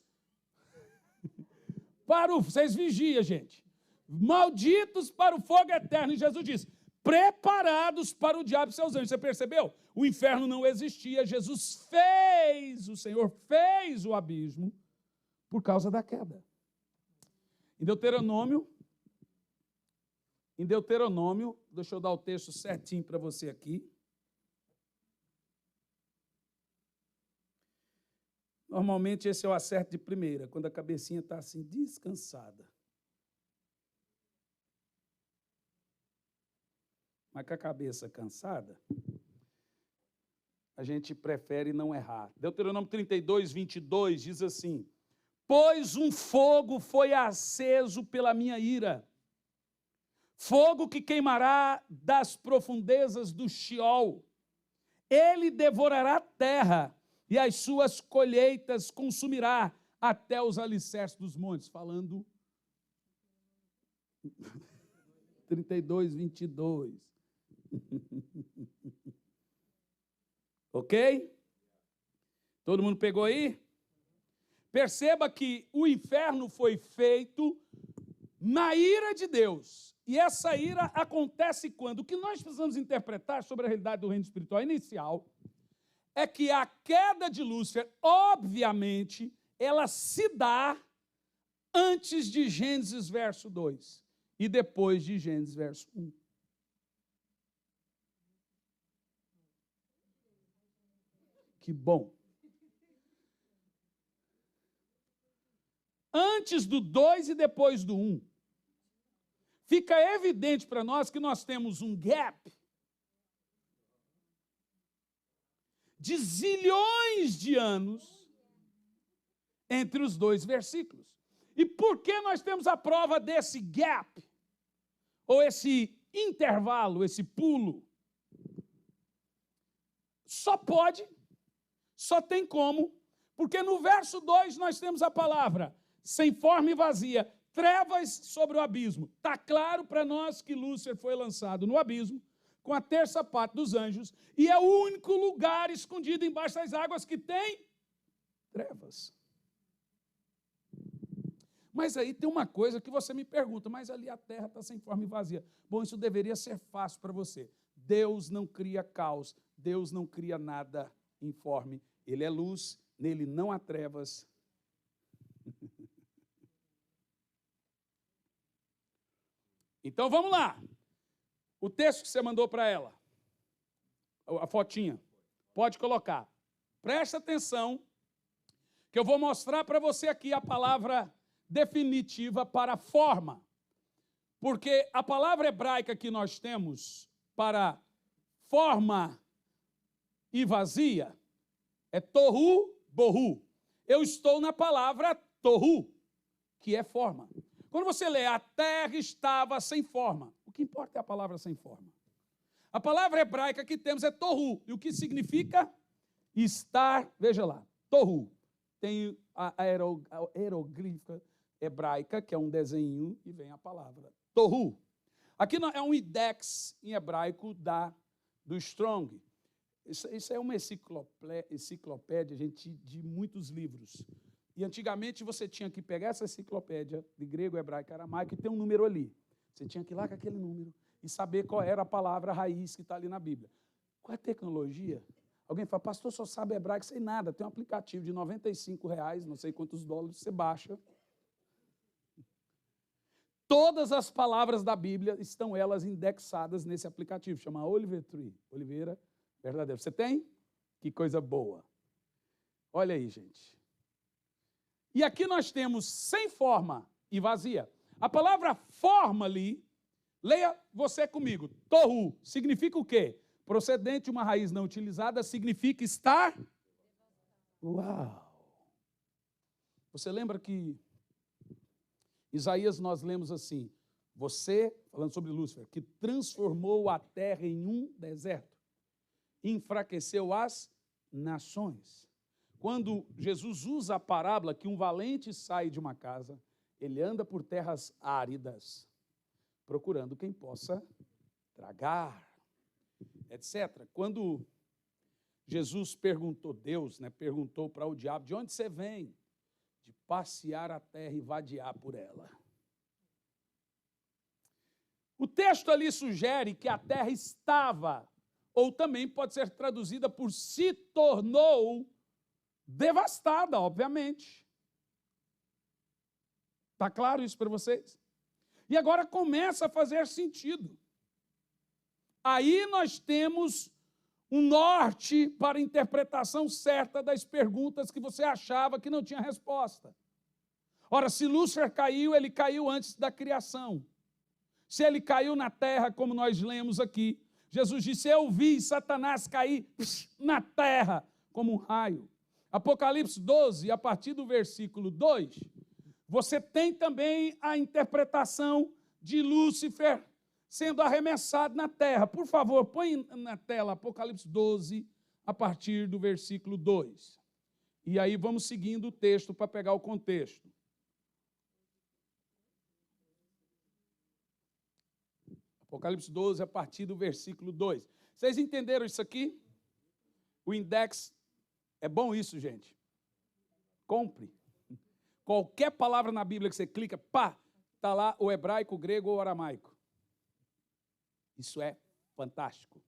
[SPEAKER 1] para o... Vocês vigiam, gente. Malditos para o fogo eterno. E Jesus diz, preparados para o diabo e seus anjos. Você percebeu? O inferno não existia. Jesus fez, o Senhor fez o abismo por causa da queda. Em Deuteronômio, deixa eu dar o texto certinho para você aqui. Normalmente esse é o acerto de primeira, quando a cabecinha está assim, descansada. Mas com a cabeça cansada, a gente prefere não errar. Deuteronômio 32, 22 diz assim, pois um fogo foi aceso pela minha ira, fogo que queimará das profundezas do Sheol. Ele devorará a terra e as suas colheitas consumirá até os alicerces dos montes. Falando 32, 22. Ok? Todo mundo pegou aí? Perceba que o inferno foi feito na ira de Deus. E essa ira acontece quando? O que nós precisamos interpretar sobre a realidade do reino espiritual inicial é que a queda de Lúcifer, obviamente, ela se dá antes de Gênesis verso 2 e depois de Gênesis verso 1. Que bom. Antes do 2 e depois do 1. Fica evidente para nós que nós temos um gap de zilhões de anos entre os dois versículos. E por que nós temos a prova desse gap? Ou esse intervalo, esse pulo? Só tem como, porque no verso 2 nós temos a palavra sem forma e vazia, trevas sobre o abismo. Está claro para nós que Lúcifer foi lançado no abismo, com a terça parte dos anjos, e é o único lugar escondido embaixo das águas que tem trevas. Mas aí tem uma coisa que você me pergunta, mas ali a terra está sem forma e vazia. Bom, isso deveria ser fácil para você. Deus não cria caos, Deus não cria nada informe. Ele é luz, nele não há trevas. Então vamos lá. O texto que você mandou para ela, a fotinha, pode colocar. Presta atenção, que eu vou mostrar para você aqui a palavra definitiva para forma. Porque a palavra hebraica que nós temos para forma e vazia é tohu, bohu. Eu estou na palavra tohu, que é forma. Quando você lê, a terra estava sem forma. O que importa é a palavra sem forma. A palavra hebraica que temos é tohu. E o que significa? Estar, veja lá, tohu. Tem a aerográfica hebraica, que é um desenho, e vem a palavra tohu. Aqui é um index em hebraico do Strong. Isso é uma enciclopédia, gente, de muitos livros. E antigamente você tinha que pegar essa enciclopédia de grego, hebraico, aramaico e ter um número ali. Você tinha que ir lá com aquele número e saber qual era a palavra raiz que está ali na Bíblia. Qual é a tecnologia? Alguém fala, pastor, só sabe hebraico, sem nada. Tem um aplicativo de R$95, não sei quantos dólares, você baixa. Todas as palavras da Bíblia estão elas indexadas nesse aplicativo, chama Oliver Tree, Oliveira Verdadeiro. Você tem? Que coisa boa. Olha aí, gente. E aqui nós temos sem forma e vazia. A palavra forma ali, leia você comigo, tohu, significa o quê? Procedente de uma raiz não utilizada, significa estar... Uau! Você lembra que Isaías nós lemos assim, você, falando sobre Lúcifer, que transformou a terra em um deserto, enfraqueceu as nações. Quando Jesus usa a parábola que um valente sai de uma casa, ele anda por terras áridas, procurando quem possa tragar, etc. Quando Jesus perguntou, Deus, perguntou para o diabo, de onde você vem? De passear a terra e vadiar por ela. O texto ali sugere que a terra estava, ou também pode ser traduzida por se tornou devastada, obviamente. Está claro isso para vocês? E agora começa a fazer sentido. Aí nós temos um norte para a interpretação certa das perguntas que você achava que não tinha resposta. Ora, se Lúcifer caiu, ele caiu antes da criação. Se ele caiu na terra, como nós lemos aqui, Jesus disse, eu vi Satanás cair na terra como um raio. Apocalipse 12, a partir do versículo 2, você tem também a interpretação de Lúcifer sendo arremessado na terra. Por favor, põe na tela Apocalipse 12, a partir do versículo 2. E aí vamos seguindo o texto para pegar o contexto. Apocalipse 12, a partir do versículo 2. Vocês entenderam isso aqui? O index, é bom isso, gente. Compre. Qualquer palavra na Bíblia que você clica, pá, está lá o hebraico, o grego ou o aramaico. Isso é fantástico.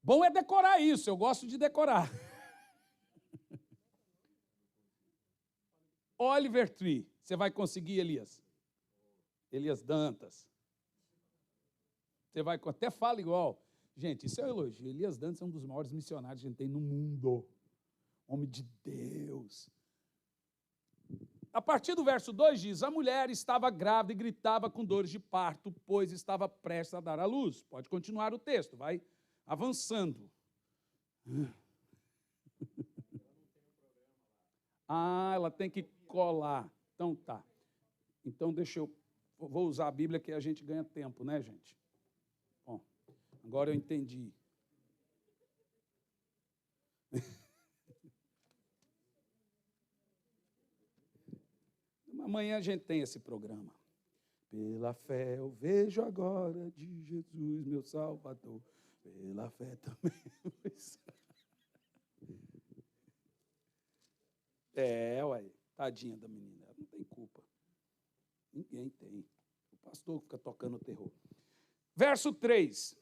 [SPEAKER 1] Bom é decorar isso, eu gosto de decorar. Oliver Tree, você vai conseguir, Elias? Elias Dantas. Você vai, até fala igual. Gente, isso é um elogio. Elias Dantas é um dos maiores missionários que a gente tem no mundo. Homem de Deus. A partir do verso 2 diz, a mulher estava grávida e gritava com dores de parto, pois estava prestes a dar à luz. Pode continuar o texto, vai avançando. Ah, ela tem que colar. Então tá. Então vou usar a Bíblia que a gente ganha tempo, né, gente? Bom, agora eu entendi. Amanhã a gente tem esse programa. Pela fé eu vejo agora de Jesus, meu Salvador. Pela fé também. Ué, tadinha da menina, ela não tem culpa. Ninguém tem. O pastor fica tocando terror. Verso 3.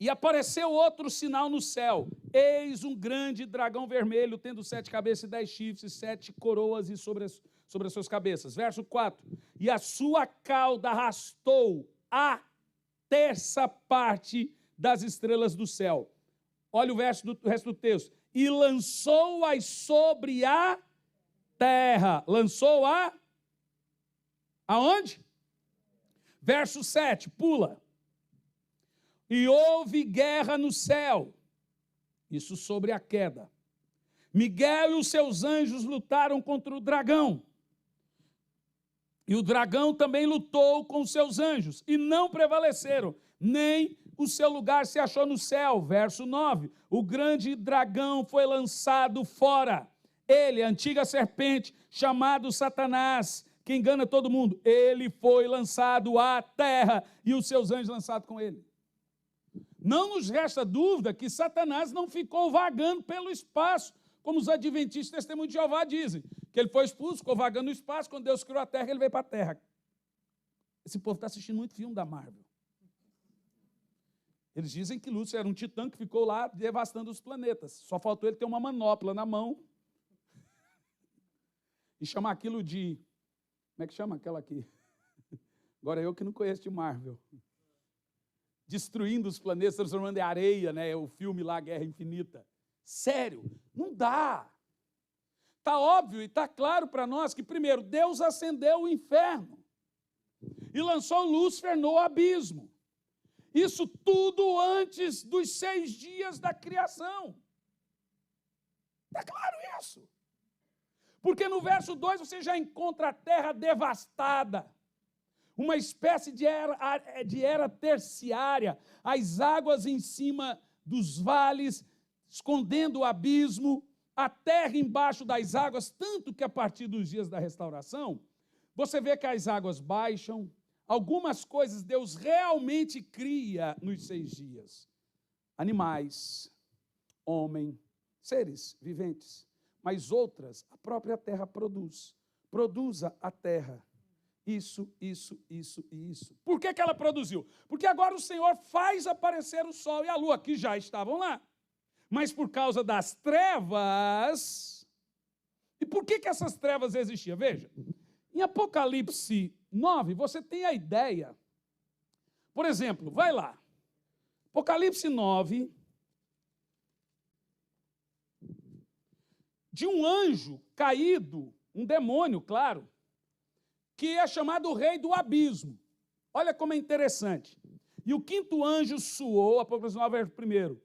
[SPEAKER 1] E apareceu outro sinal no céu. Eis um grande dragão vermelho, tendo 7 cabeças e 10 chifres, 7 coroas e sobre as suas cabeças. Verso 4. E a sua cauda arrastou a terça parte das estrelas do céu. Olha o resto do texto. E lançou-as sobre a terra. Lançou aonde? Verso 7, pula. E houve guerra no céu. Isso sobre a queda. Miguel e os seus anjos lutaram contra o dragão. E o dragão também lutou com os seus anjos, e não prevaleceram, nem o seu lugar se achou no céu. Verso 9, o grande dragão foi lançado fora. Ele, a antiga serpente, chamado Satanás, que engana todo mundo, ele foi lançado à terra, e os seus anjos lançados com ele. Não nos resta dúvida que Satanás não ficou vagando pelo espaço, como os adventistas testemunhos de Jeová dizem, que ele foi expulso, ficou vagando no espaço, quando Deus criou a terra, ele veio para a terra. Esse povo está assistindo muito filme da Marvel. Eles dizem que Lúcifer era um titã que ficou lá devastando os planetas. Só faltou ele ter uma manopla na mão e chamar aquilo de... Como é que chama aquela aqui? Agora eu que não conheço de Marvel. Destruindo os planetas, transformando em areia, né? O filme lá, Guerra Infinita. Sério, não dá. Está óbvio e está claro para nós que, primeiro, Deus acendeu o inferno e lançou Lúcifer no abismo. Isso tudo antes dos 6 dias da criação. Está claro isso? Porque no verso 2 você já encontra a terra devastada, uma espécie de era terciária, as águas em cima dos vales escondendo o abismo, a terra embaixo das águas, tanto que a partir dos dias da restauração, você vê que as águas baixam, algumas coisas Deus realmente cria nos 6 dias. Animais, homem, seres viventes, mas outras a própria terra produz. Produza a terra isso e isso. Por que ela produziu? Porque agora o Senhor faz aparecer o sol e a lua, que já estavam lá. Mas por causa das trevas... E por que essas trevas existiam? Veja, em Apocalipse 9, você tem a ideia. Por exemplo, vai lá. Apocalipse 9, de um anjo caído, um demônio, claro, que é chamado o rei do abismo. Olha como é interessante. E o 5º anjo suou, Apocalipse 9, verso 1,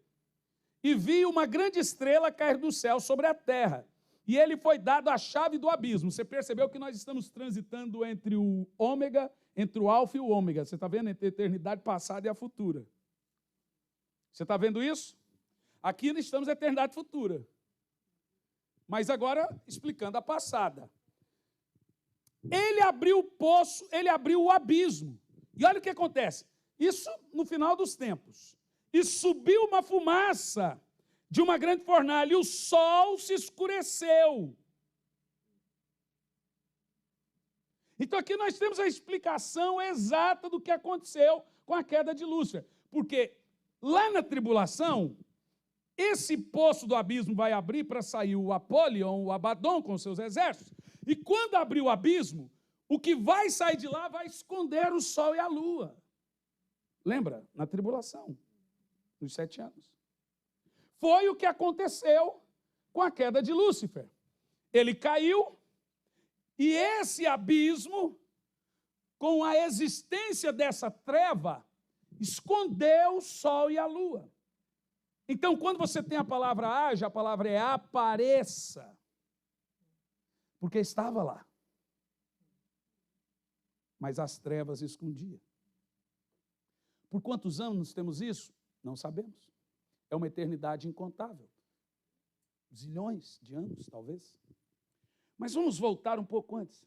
[SPEAKER 1] e viu uma grande estrela cair do céu sobre a terra, e ele foi dado a chave do abismo. Você percebeu que nós estamos transitando entre o ômega, entre o alfa e o ômega. Você está vendo? Entre a eternidade passada e a futura. Você está vendo isso? Aqui nós estamos na eternidade futura. Mas agora, explicando a passada. Ele abriu o poço, ele abriu o abismo. E olha o que acontece. Isso no final dos tempos. E subiu uma fumaça de uma grande fornalha, e o sol se escureceu. Então aqui nós temos a explicação exata do que aconteceu com a queda de Lúcifer. Porque lá na tribulação, esse poço do abismo vai abrir para sair o Apolion, o Abaddon com seus exércitos. E quando abrir o abismo, o que vai sair de lá vai esconder o sol e a lua. Lembra? Na tribulação, nos 7 anos. Foi o que aconteceu com a queda de Lúcifer. Ele caiu, e esse abismo, com a existência dessa treva, escondeu o sol e a lua. Então, quando você tem a palavra haja, a palavra é apareça. Porque estava lá. Mas as trevas escondiam. Por quantos anos temos isso? Não sabemos. É uma eternidade incontável. Zilhões de anos, talvez. Mas vamos voltar um pouco antes.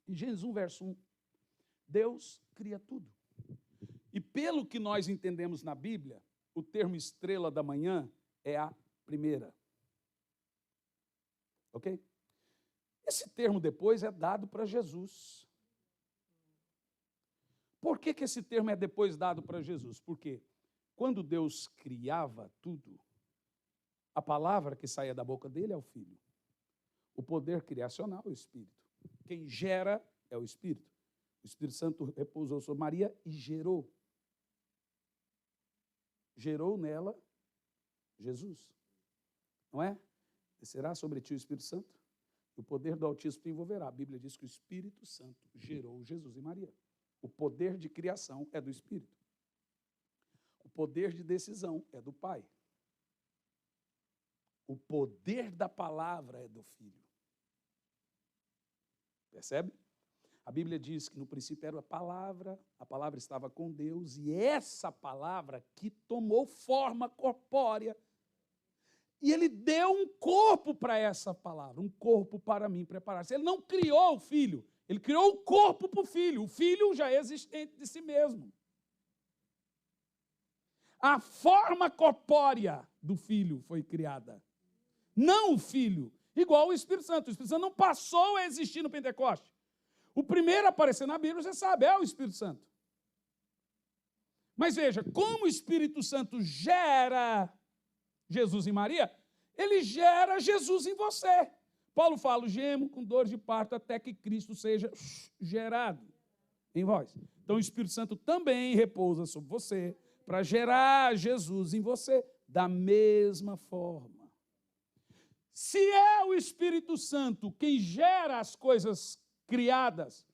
[SPEAKER 1] Em Gênesis 1, verso 1. Deus cria tudo. E pelo que nós entendemos na Bíblia, o termo estrela da manhã é a primeira. Ok? Esse termo depois é dado para Jesus. Por que esse termo é depois dado para Jesus? Porque quando Deus criava tudo, a palavra que saía da boca dele é o Filho. O poder criacional é o Espírito. Quem gera é o Espírito. O Espírito Santo repousou sobre Maria e gerou. Gerou nela Jesus. Não é? Descerá sobre ti o Espírito Santo? O poder do Altíssimo te envolverá. A Bíblia diz que o Espírito Santo gerou Jesus e Maria. O poder de criação é do Espírito. O poder de decisão é do Pai. O poder da palavra é do Filho. Percebe? A Bíblia diz que no princípio era a palavra estava com Deus, e essa palavra que tomou forma corpórea, e ele deu um corpo para essa palavra, um corpo para mim preparar-se. Ele não criou o Filho, ele criou o corpo para o Filho. O Filho já é existente de si mesmo. A forma corpórea do Filho foi criada, não o Filho, igual o Espírito Santo. O Espírito Santo não passou a existir no Pentecoste. O primeiro a aparecer na Bíblia, você sabe, é o Espírito Santo. Mas veja, como o Espírito Santo gera Jesus em Maria, ele gera Jesus em você. Paulo fala, gemo com dor de parto até que Cristo seja gerado em vós. Então o Espírito Santo também repousa sobre você para gerar Jesus em você da mesma forma. Se é o Espírito Santo quem gera as coisas criadas,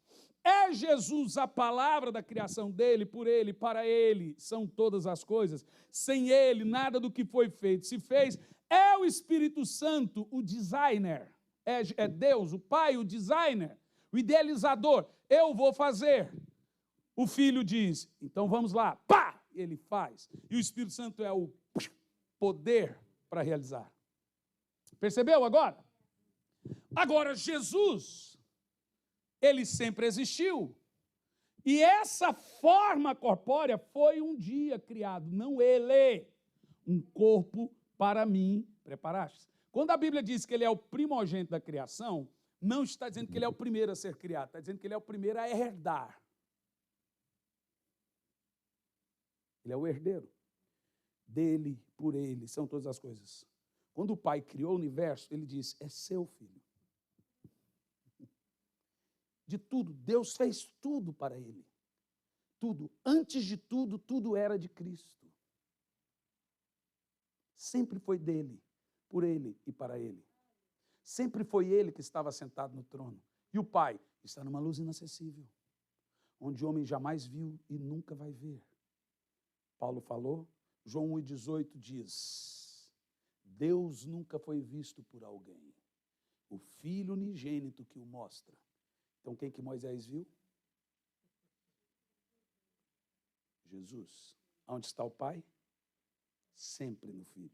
[SPEAKER 1] é Jesus a palavra da criação dele, por ele, para ele, são todas as coisas. Sem ele, nada do que foi feito se fez. É o Espírito Santo o designer. É Deus, o Pai, o designer, o idealizador. Eu vou fazer. O Filho diz, então vamos lá. Pá! Ele faz. E o Espírito Santo é o poder para realizar. Percebeu agora? Agora, Jesus, ele sempre existiu. E essa forma corpórea foi um dia criado, não ele. Um corpo para mim preparaste. Quando a Bíblia diz que ele é o primogênito da criação, não está dizendo que ele é o primeiro a ser criado, está dizendo que ele é o primeiro a herdar. Ele é o herdeiro. Dele, por ele, são todas as coisas. Quando o Pai criou o universo, ele disse, é seu filho. De tudo, Deus fez tudo para ele. Tudo, antes de tudo, tudo era de Cristo. Sempre foi dele, por ele e para ele. Sempre foi ele que estava sentado no trono. E o Pai está numa luz inacessível, onde o homem jamais viu e nunca vai ver. Paulo falou, João 1,18 diz, Deus nunca foi visto por alguém. O Filho unigênito que o mostra. Então quem que Moisés viu? Jesus. Onde está o Pai? Sempre no Filho.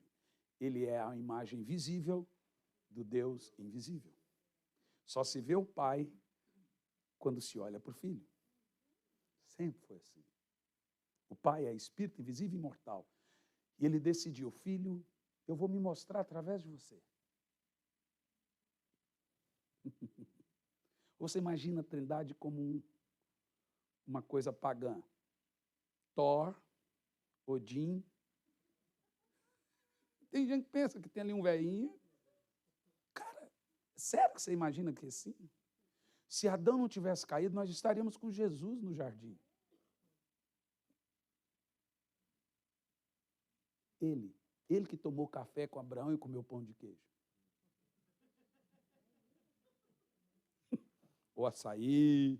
[SPEAKER 1] Ele é a imagem visível do Deus invisível. Só se vê o Pai quando se olha para o Filho. Sempre foi assim. O Pai é Espírito invisível e imortal. E ele decidiu, Filho, eu vou me mostrar através de você. Você imagina a Trindade como uma coisa pagã. Thor, Odin. Tem gente que pensa que tem ali um velhinho. Cara, sério que você imagina que é assim? Se Adão não tivesse caído, nós estaríamos com Jesus no jardim. Ele que tomou café com Abraão e comeu pão de queijo. Ou açaí.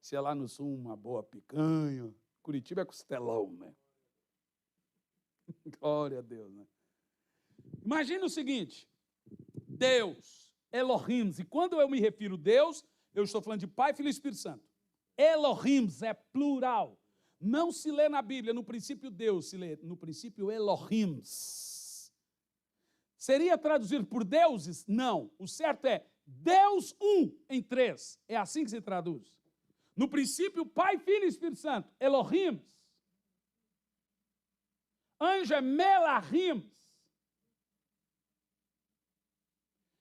[SPEAKER 1] Se é lá no sul, uma boa picanha. Curitiba é costelão, né? Glória a Deus, né? Imagina o seguinte, Deus, Elohim, e quando eu me refiro a Deus, eu estou falando de Pai, Filho e Espírito Santo. Elohim é plural. Não se lê na Bíblia, no princípio Deus, se lê no princípio Elohim. Seria traduzido por deuses? Não. O certo é Deus um em três. É assim que se traduz. No princípio, Pai, Filho e Espírito Santo. Elohim. Anjo é Melahim.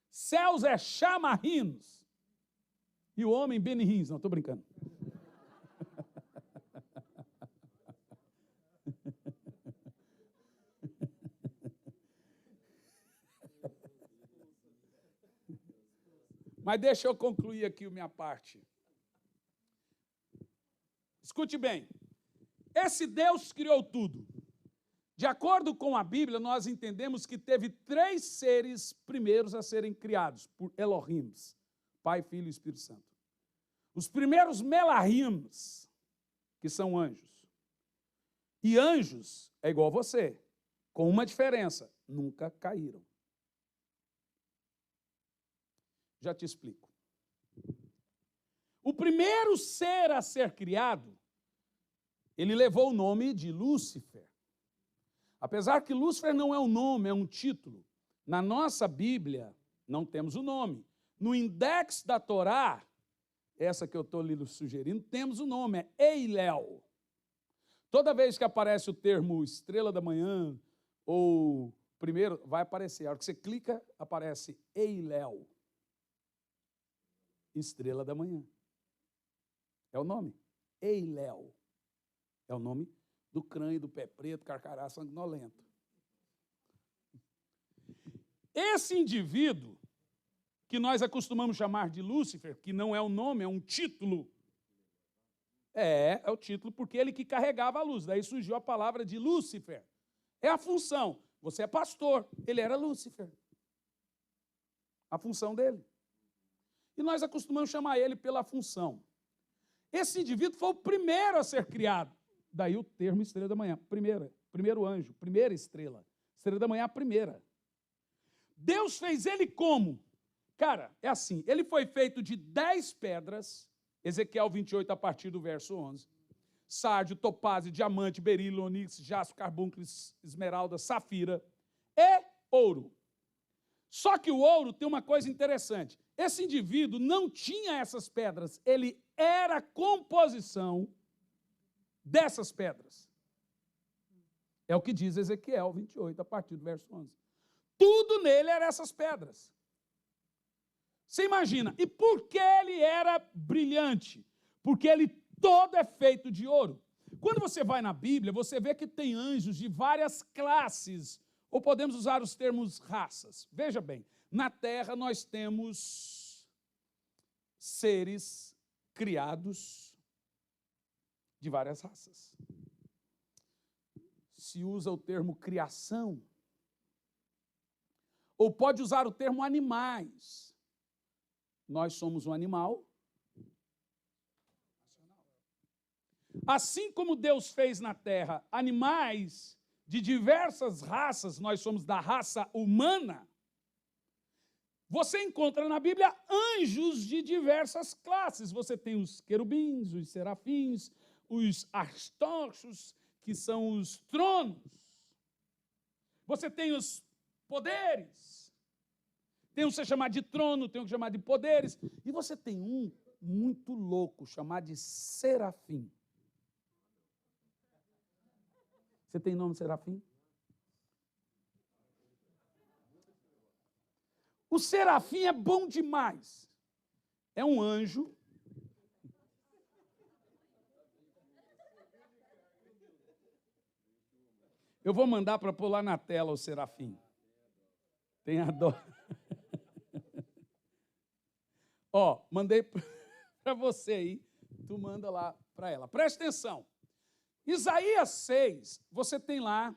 [SPEAKER 1] Céus é Chamahim. E o homem Benihim. Não, estou brincando. Mas deixa eu concluir aqui a minha parte. Escute bem. Esse Deus criou tudo. De acordo com a Bíblia, nós entendemos que teve 3 seres primeiros a serem criados por Elohims, Pai, Filho e Espírito Santo. Os primeiros Melahims, que são anjos. E anjos é igual a você, com uma diferença, nunca caíram. Já te explico. O primeiro ser a ser criado, ele levou o nome de Lúcifer. Apesar que Lúcifer não é um nome, é um título. Na nossa Bíblia, não temos o nome. No index da Torá, essa que eu estou lhe sugerindo, temos o nome, é Eiléu. Toda vez que aparece o termo estrela da manhã, ou primeiro, vai aparecer. A hora que você clica, aparece Eiléu. Estrela da manhã. É o nome. Eiléu. É o nome do crânio, do pé preto, carcará sanguinolento. Esse indivíduo, que nós acostumamos chamar de Lúcifer, que não é um nome, é um título. É o título porque ele que carregava a luz. Daí surgiu a palavra de Lúcifer. É a função. Você é pastor, ele era Lúcifer. A função dele. E nós acostumamos chamar ele pela função. Esse indivíduo foi o primeiro a ser criado. Daí o termo estrela da manhã. Primeiro anjo, primeira estrela. Estrela da manhã, a primeira. Deus fez ele como? Cara, é assim, ele foi feito de 10 pedras, Ezequiel 28, a partir do verso 11. Sárdio, topázio, diamante, berilo, onix, jaspe, carbúnculo, esmeralda, safira. e ouro. Só que o ouro tem uma coisa interessante. Esse indivíduo não tinha essas pedras, ele era a composição dessas pedras. É o que diz Ezequiel 28, a partir do verso 11. Tudo nele eram essas pedras. Você imagina, e por que ele era brilhante? Porque ele todo é feito de ouro. Quando você vai na Bíblia, você vê que tem anjos de várias classes, ou podemos usar os termos raças. Veja bem, na Terra nós temos seres criados de várias raças. Se usa o termo criação, ou pode usar o termo animais. Nós somos um animal. Assim como Deus fez na terra animais de diversas raças, nós somos da raça humana, você encontra na Bíblia anjos de diversas classes. Você tem os querubins, os serafins, os aristóxos, que são os tronos. Você tem os poderes. Tem um que você chamar de trono, tem um que chamar de poderes. E você tem um muito louco, chamado de serafim. Você tem nome de serafim? O serafim é bom demais. É um anjo. Eu vou mandar para pôr lá na tela o serafim. Tenha dó. Ó, mandei para você aí, tu manda lá para ela. Preste atenção. Isaías 6, você tem lá,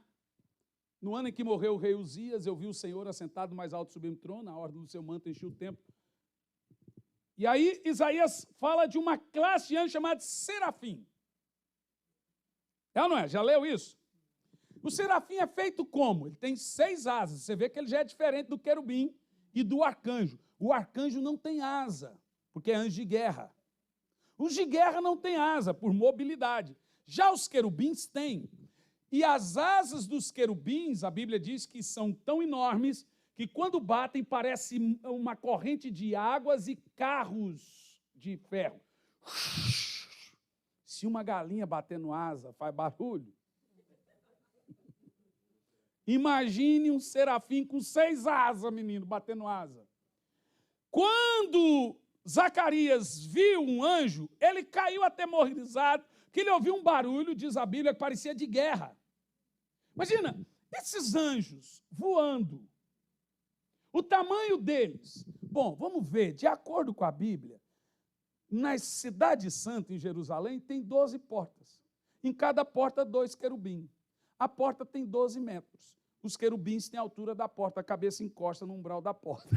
[SPEAKER 1] no ano em que morreu o rei Uzias, eu vi o Senhor assentado no mais alto sublime trono, a ordem do seu manto encheu o templo. E aí Isaías fala de uma classe de anjos chamada serafim. É ou não é? Já leu isso? O serafim é feito como? Ele tem 6 asas. Você vê que ele já é diferente do querubim e do arcanjo. O arcanjo não tem asa, porque é anjo de guerra. Os de guerra não têm asa, por mobilidade. Já os querubins têm. E as asas dos querubins, a Bíblia diz que são tão enormes que quando batem parece uma corrente de águas e carros de ferro. Se uma galinha bater no asa, faz barulho. Imagine um serafim com 6 asas, menino, batendo asa. Quando Zacarias viu um anjo, ele caiu atemorizado, que ele ouviu um barulho, diz a Bíblia, que parecia de guerra. Imagina, esses anjos voando, o tamanho deles. Bom, vamos ver, de acordo com a Bíblia, na cidade santa, em Jerusalém, tem 12 portas. Em cada porta, 2 querubins. A porta tem 12 metros. Os querubins têm a altura da porta, a cabeça encosta no umbral da porta.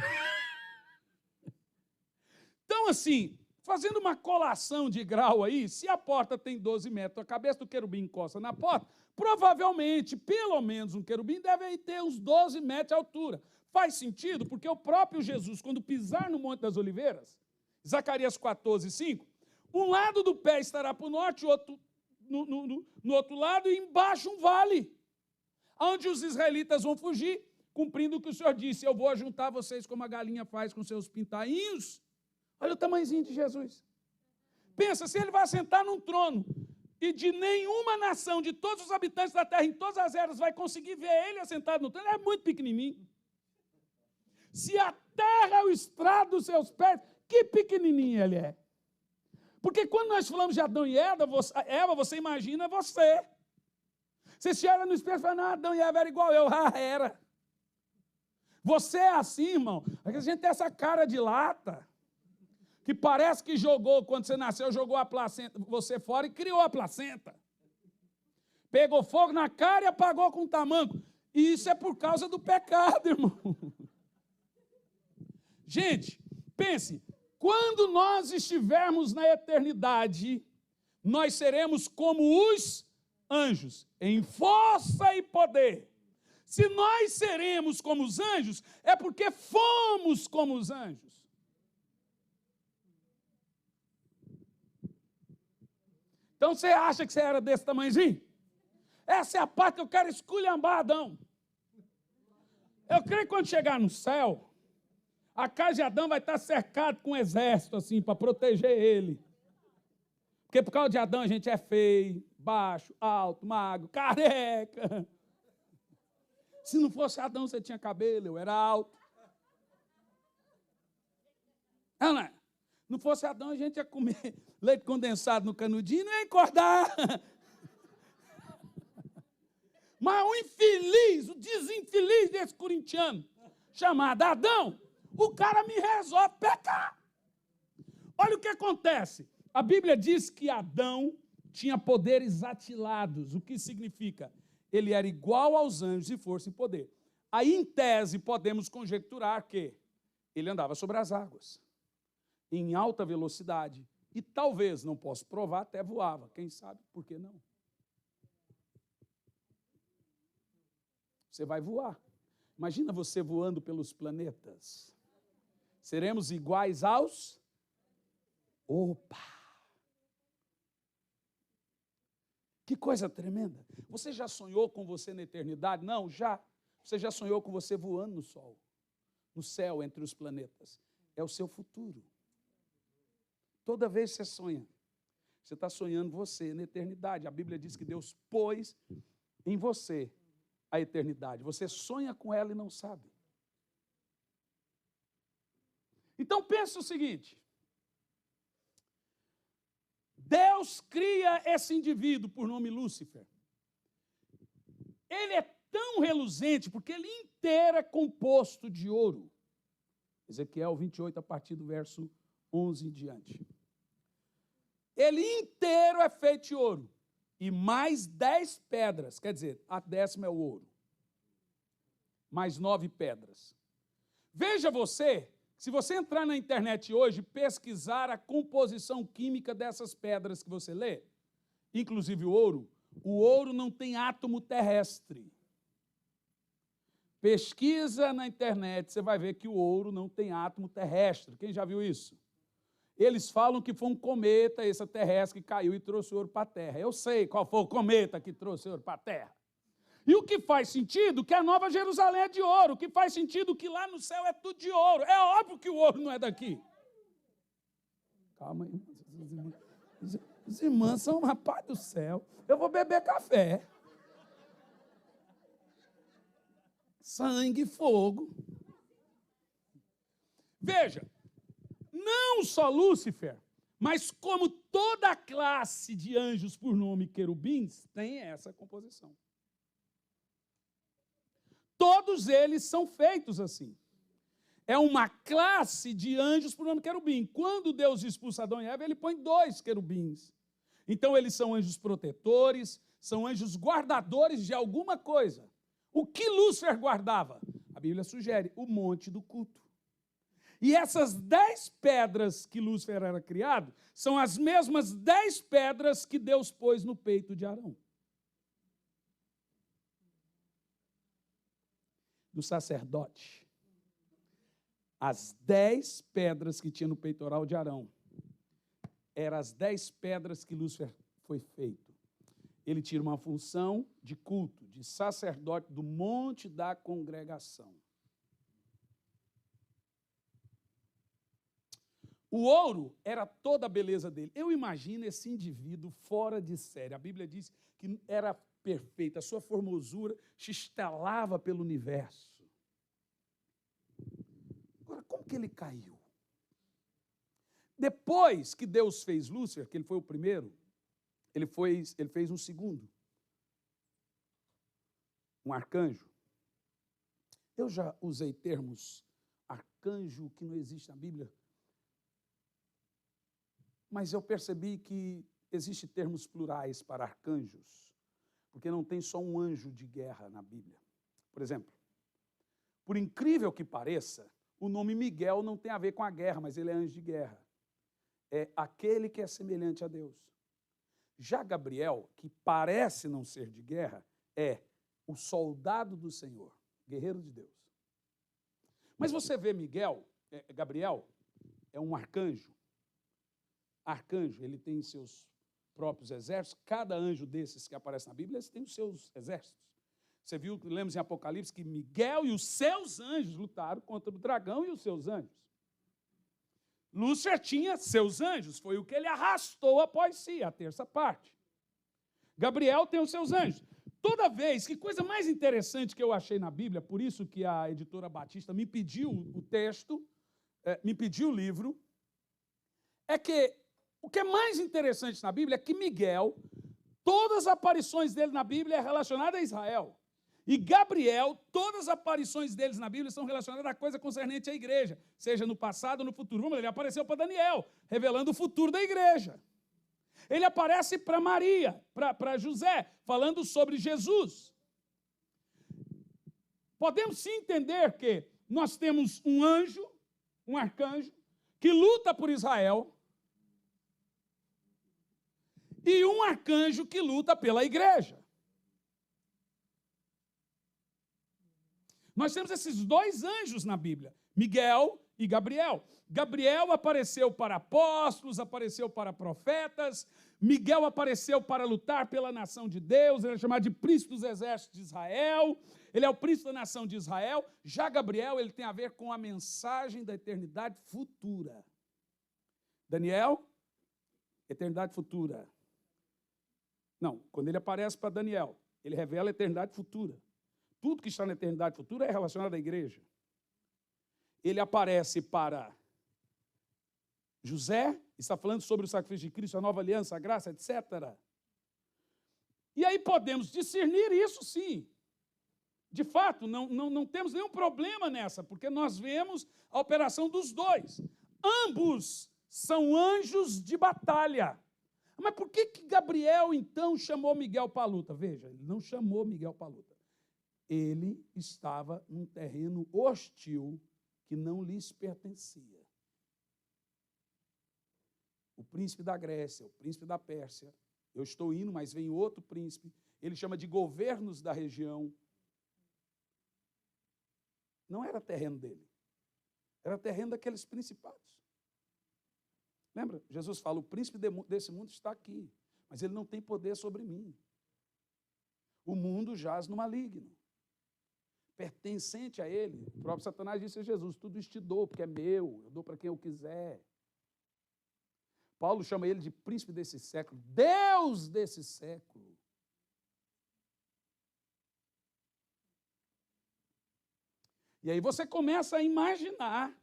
[SPEAKER 1] Então, assim, fazendo uma colação de grau aí, se a porta tem 12 metros, a cabeça do querubim encosta na porta, provavelmente, pelo menos um querubim deve ter uns 12 metros de altura. Faz sentido, porque o próprio Jesus, quando pisar no Monte das Oliveiras, Zacarias 14, 5, um lado do pé estará para o norte, outro no outro lado, e embaixo um vale, onde os israelitas vão fugir, cumprindo o que o Senhor disse: eu vou ajuntar vocês como a galinha faz com seus pintainhos. Olha o tamanhozinho de Jesus. Pensa, se ele vai sentar num trono, e de nenhuma nação, de todos os habitantes da terra, em todas as eras, vai conseguir ver ele assentado no trono, ele é muito pequenininho. Se a terra é o estrado dos seus pés, que pequenininho ele é. Porque quando nós falamos de Adão e Eva, você imagina você. Você se olha no espelho e fala: não, Adão e Eva era igual eu. Ah, era. Você é assim, irmão. A gente tem essa cara de lata, que parece que jogou, quando você nasceu, jogou a placenta, você fora e criou a placenta. Pegou fogo na cara e apagou com tamanco. E isso é por causa do pecado, irmão. Gente, pense, quando nós estivermos na eternidade, nós seremos como os anjos, em força e poder. Se nós seremos como os anjos, é porque fomos como os anjos. Então você acha que você era desse tamanhozinho? Essa é a parte que eu quero esculhambar Adão. Eu creio que quando chegar no céu, a casa de Adão vai estar cercada com um exército, assim, para proteger ele. Porque por causa de Adão a gente é feio, baixo, alto, magro, careca. Se não fosse Adão, você tinha cabelo, eu era alto. Não é? Não fosse Adão, a gente ia comer leite condensado no canudinho e não ia engordar. Mas o infeliz, o desinfeliz desse corintiano, chamado Adão, o cara me resolve pecar. Olha o que acontece. A Bíblia diz que Adão tinha poderes atilados. O que significa? Ele era igual aos anjos em força e poder. Aí, em tese, podemos conjecturar que ele andava sobre as águas, em alta velocidade, e talvez, não posso provar, até voava. Quem sabe, por que não? Você vai voar. Imagina você voando pelos planetas. Seremos iguais aos... Opa! Que coisa tremenda. Você já sonhou com você na eternidade? Não, já. Você já sonhou com você voando no sol, no céu, entre os planetas. É o seu futuro. Toda vez que você sonha, você está sonhando você na eternidade. A Bíblia diz que Deus pôs em você a eternidade. Você sonha com ela e não sabe. Então pensa o seguinte. Deus cria esse indivíduo por nome Lúcifer. Ele é tão reluzente porque ele inteiro é composto de ouro. Ezequiel 28, a partir do verso 11 em diante. Ele inteiro é feito de ouro. E mais 10 pedras, quer dizer, a 10ª é o ouro. Mais 9 pedras. Veja você, se você entrar na internet hoje e pesquisar a composição química dessas pedras que você lê, inclusive o ouro não tem átomo terrestre. Pesquisa na internet, você vai ver que o ouro não tem átomo terrestre. Quem já viu isso? Eles falam que foi um cometa extraterrestre que caiu e trouxe ouro para a Terra. Eu sei qual foi o cometa que trouxe ouro para a Terra. E o que faz sentido que a Nova Jerusalém é de ouro. O que faz sentido que lá no céu é tudo de ouro. É óbvio que o ouro não é daqui. Calma aí. Os irmãos são, rapaz do céu. Eu vou beber café. Sangue, fogo. Veja. Não só Lúcifer, mas como toda a classe de anjos por nome querubins tem essa composição. Todos eles são feitos assim. É uma classe de anjos por nome querubim. Quando Deus expulsa Adão e Eva, ele põe 2 querubins. Então eles são anjos protetores, são anjos guardadores de alguma coisa. O que Lúcifer guardava? A Bíblia sugere o monte do culto. E essas 10 pedras que Lúcifer era criado, são as mesmas 10 pedras que Deus pôs no peito de Arão. Do sacerdote. As 10 pedras que tinha no peitoral de Arão, eram as 10 pedras que Lúcifer foi feito. Ele tinha uma função de culto, de sacerdote do monte da congregação. O ouro era toda a beleza dele. Eu imagino esse indivíduo fora de série. A Bíblia diz que era perfeito, a sua formosura se estelava pelo universo. Agora, como que ele caiu? Depois que Deus fez Lúcifer, que ele foi o primeiro, ele fez um segundo. Um arcanjo. Eu já usei termos arcanjo que não existe na Bíblia. Mas eu percebi que existem termos plurais para arcanjos, porque não tem só um anjo de guerra na Bíblia. Por exemplo, por incrível que pareça, o nome Miguel não tem a ver com a guerra, mas ele é anjo de guerra. É aquele que é semelhante a Deus. Já Gabriel, que parece não ser de guerra, é o soldado do Senhor, guerreiro de Deus. Mas você vê Gabriel, é um arcanjo. Arcanjo, ele tem seus próprios exércitos. Cada anjo desses que aparece na Bíblia, eles têm os seus exércitos. Você viu, lemos em Apocalipse, que Miguel e os seus anjos lutaram contra o dragão e os seus anjos. Lúcifer tinha seus anjos, foi o que ele arrastou após si, a terça parte. Gabriel tem os seus anjos. Toda vez, que coisa mais interessante que eu achei na Bíblia, por isso que a editora Batista me pediu o texto, me pediu o livro, é que o que é mais interessante na Bíblia é que Miguel, todas as aparições dele na Bíblia é relacionada a Israel. E Gabriel, todas as aparições deles na Bíblia são relacionadas a coisa concernente à igreja, seja no passado ou no futuro. Vamos ver, ele apareceu para Daniel, revelando o futuro da igreja. Ele aparece para Maria, para José, falando sobre Jesus. Podemos sim entender que nós temos um anjo, um arcanjo, que luta por Israel, e um arcanjo que luta pela igreja. Nós temos esses dois anjos na Bíblia, Miguel e Gabriel. Gabriel apareceu para apóstolos, apareceu para profetas, Miguel apareceu para lutar pela nação de Deus, ele é chamado de príncipe dos exércitos de Israel, ele é o príncipe da nação de Israel. Já Gabriel, ele tem a ver com a mensagem da eternidade futura. Daniel, eternidade futura. Não, quando ele aparece para Daniel, ele revela a eternidade futura. Tudo que está na eternidade futura é relacionado à igreja. Ele aparece para José, está falando sobre o sacrifício de Cristo, a nova aliança, a graça, etc. E aí podemos discernir isso, sim. De fato, não temos nenhum problema nessa, porque nós vemos a operação dos dois. Ambos são anjos de batalha. Mas por que Gabriel, então, chamou Miguel para a luta? Veja, ele não chamou Miguel para a luta. Ele estava num terreno hostil que não lhes pertencia. O príncipe da Grécia, o príncipe da Pérsia, eu estou indo, mas vem outro príncipe, ele chama de governos da região. Não era terreno dele, era terreno daqueles principados. Lembra? Jesus fala, o príncipe desse mundo está aqui, mas ele não tem poder sobre mim. O mundo jaz no maligno. Pertencente a ele, o próprio Satanás disse a Jesus, tudo isso te dou, porque é meu, eu dou para quem eu quiser. Paulo chama ele de príncipe desse século, Deus desse século. E aí você começa a imaginar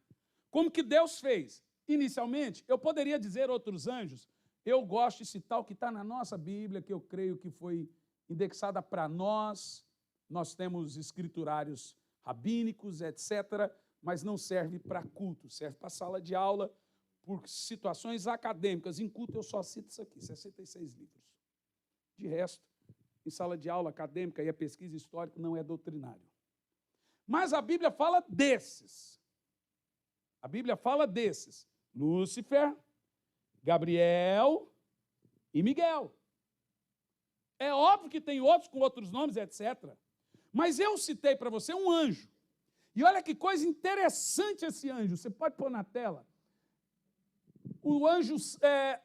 [SPEAKER 1] como que Deus fez. Inicialmente, eu poderia dizer outros anjos, eu gosto de citar o que está na nossa Bíblia, que eu creio que foi indexada para nós temos escriturários rabínicos, etc., mas não serve para culto, serve para sala de aula, por situações acadêmicas. Em culto eu só cito isso aqui, 66 livros. De resto, em sala de aula acadêmica e a pesquisa histórica não é doutrinário. Mas a Bíblia fala desses. A Bíblia fala desses. Lúcifer, Gabriel e Miguel. É óbvio que tem outros com outros nomes, etc. Mas eu citei para você um anjo. E olha que coisa interessante esse anjo. Você pode pôr na tela. O anjo,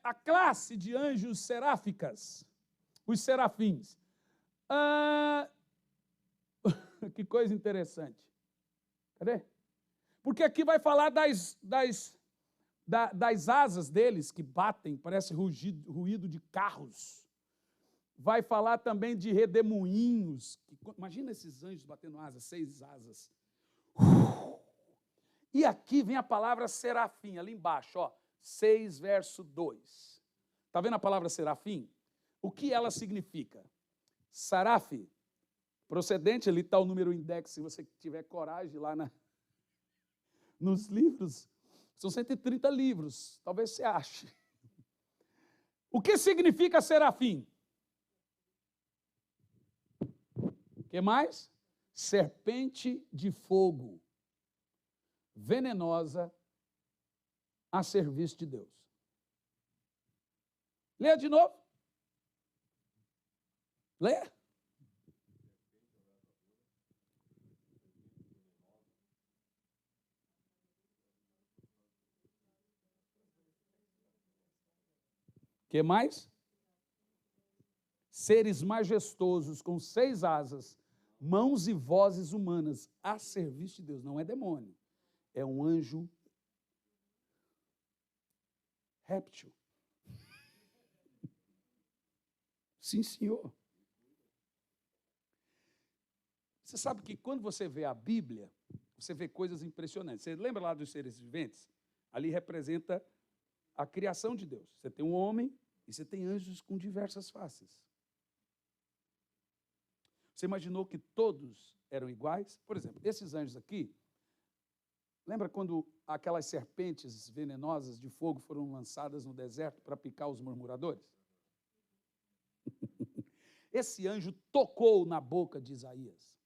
[SPEAKER 1] a classe de anjos seráficas, os serafins. Que coisa interessante. Cadê? Porque aqui vai falar das asas deles que batem, parece ruído de carros. Vai falar também de redemoinhos. Imagina esses anjos batendo asas, 6 asas. E aqui vem a palavra serafim, ali embaixo, ó, 6, verso 2. Está vendo a palavra serafim? O que ela significa? Saraf, procedente, ali está o número index, se você tiver coragem lá nos livros. São 130 livros, talvez você ache. O que significa serafim? O que mais? Serpente de fogo, venenosa, a serviço de Deus. Leia de novo. Leia. O que mais? Seres majestosos com 6 asas, mãos e vozes humanas a serviço de Deus. Não é demônio, é um anjo réptil. Sim, senhor. Você sabe que quando você vê a Bíblia, você vê coisas impressionantes. Você lembra lá dos seres viventes? Ali representa a criação de Deus. Você tem um homem e você tem anjos com diversas faces. Você imaginou que todos eram iguais? Por exemplo, esses anjos aqui, lembra quando aquelas serpentes venenosas de fogo foram lançadas no deserto para picar os murmuradores? Esse anjo tocou na boca de Isaías.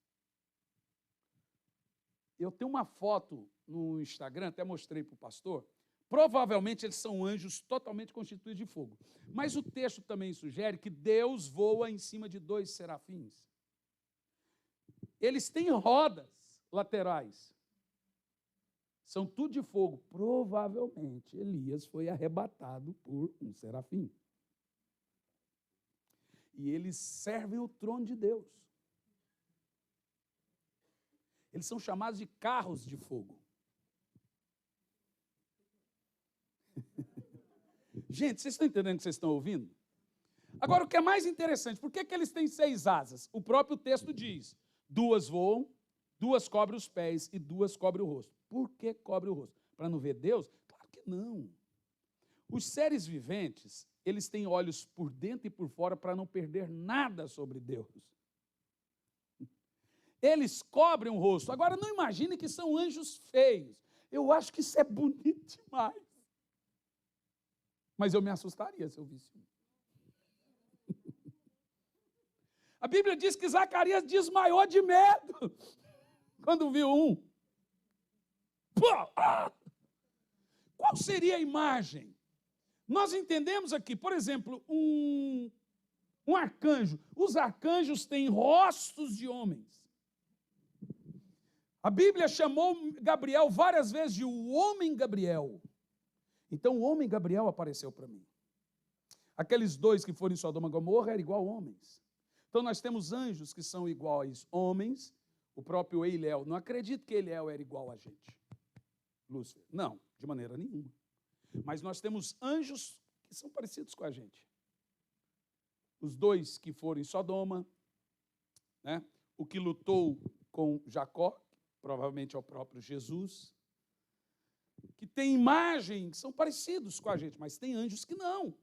[SPEAKER 1] Eu tenho uma foto no Instagram, até mostrei para o pastor. Provavelmente eles são anjos totalmente constituídos de fogo. Mas o texto também sugere que Deus voa em cima de 2 serafins. Eles têm rodas laterais. São tudo de fogo. Provavelmente Elias foi arrebatado por um serafim. E eles servem o trono de Deus. Eles são chamados de carros de fogo. Gente, vocês estão entendendo o que vocês estão ouvindo? Agora, o que é mais interessante, por que eles têm 6 asas? O próprio texto diz, 2 voam, 2 cobrem os pés e 2 cobrem o rosto. Por que cobre o rosto? Para não ver Deus? Claro que não. Os seres viventes, eles têm olhos por dentro e por fora para não perder nada sobre Deus. Eles cobrem o rosto. Agora, não imagine que são anjos feios. Eu acho que isso é bonito demais. Mas eu me assustaria se eu visse um. A Bíblia diz que Zacarias desmaiou de medo quando viu um. Qual seria a imagem? Nós entendemos aqui, por exemplo, um arcanjo. Os arcanjos têm rostos de homens. A Bíblia chamou Gabriel várias vezes de o homem Gabriel. Então o homem Gabriel apareceu para mim. Aqueles 2 que foram em Sodoma e Gomorra eram igual homens. Então nós temos anjos que são iguais homens, o próprio Eiléu. Não acredito que Eiléu era igual a gente. Lúcifer. Não, de maneira nenhuma. Mas nós temos anjos que são parecidos com a gente. Os 2 que foram em Sodoma, né? O que lutou com Jacó, provavelmente é o próprio Jesus, que tem imagens que são parecidos com a gente, mas tem anjos que não.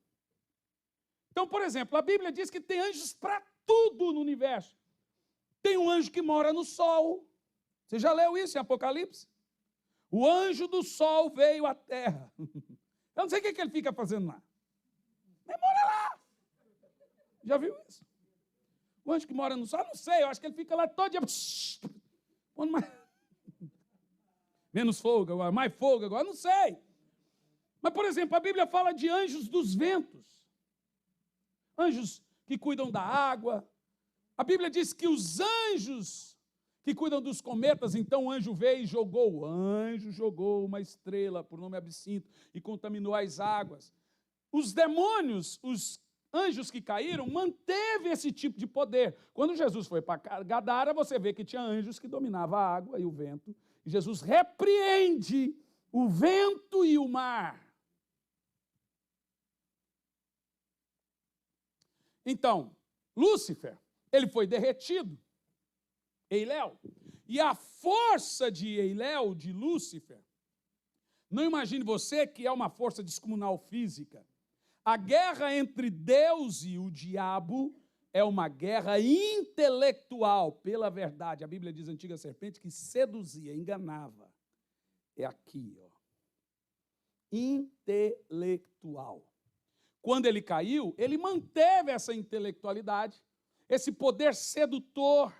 [SPEAKER 1] Então, por exemplo, a Bíblia diz que tem anjos para tudo no universo. Tem um anjo que mora no sol. Você já leu isso em Apocalipse? O anjo do sol veio à terra. Eu não sei o que ele fica fazendo lá. Mas mora lá. Já viu isso? O anjo que mora no sol, eu não sei, eu acho que ele fica lá todo dia. Menos fogo agora, mais fogo agora, não sei. Mas, por exemplo, a Bíblia fala de anjos dos ventos. Anjos que cuidam da água. A Bíblia diz que os anjos que cuidam dos cometas, então o anjo veio e jogou. O anjo jogou uma estrela, por nome Absinto, e contaminou as águas. Os demônios, os anjos que caíram, manteve esse tipo de poder. Quando Jesus foi para Gadara, você vê que tinha anjos que dominavam a água e o vento. E Jesus repreende o vento e o mar. Então, Lúcifer, ele foi derretido. Eiléu. E a força de Eiléu, de Lúcifer, não imagine você que é uma força descomunal física. A guerra entre Deus e o diabo é uma guerra intelectual pela verdade. A Bíblia diz, a antiga serpente, que seduzia, enganava. É aqui, ó. Intelectual. Quando ele caiu, ele manteve essa intelectualidade, esse poder sedutor,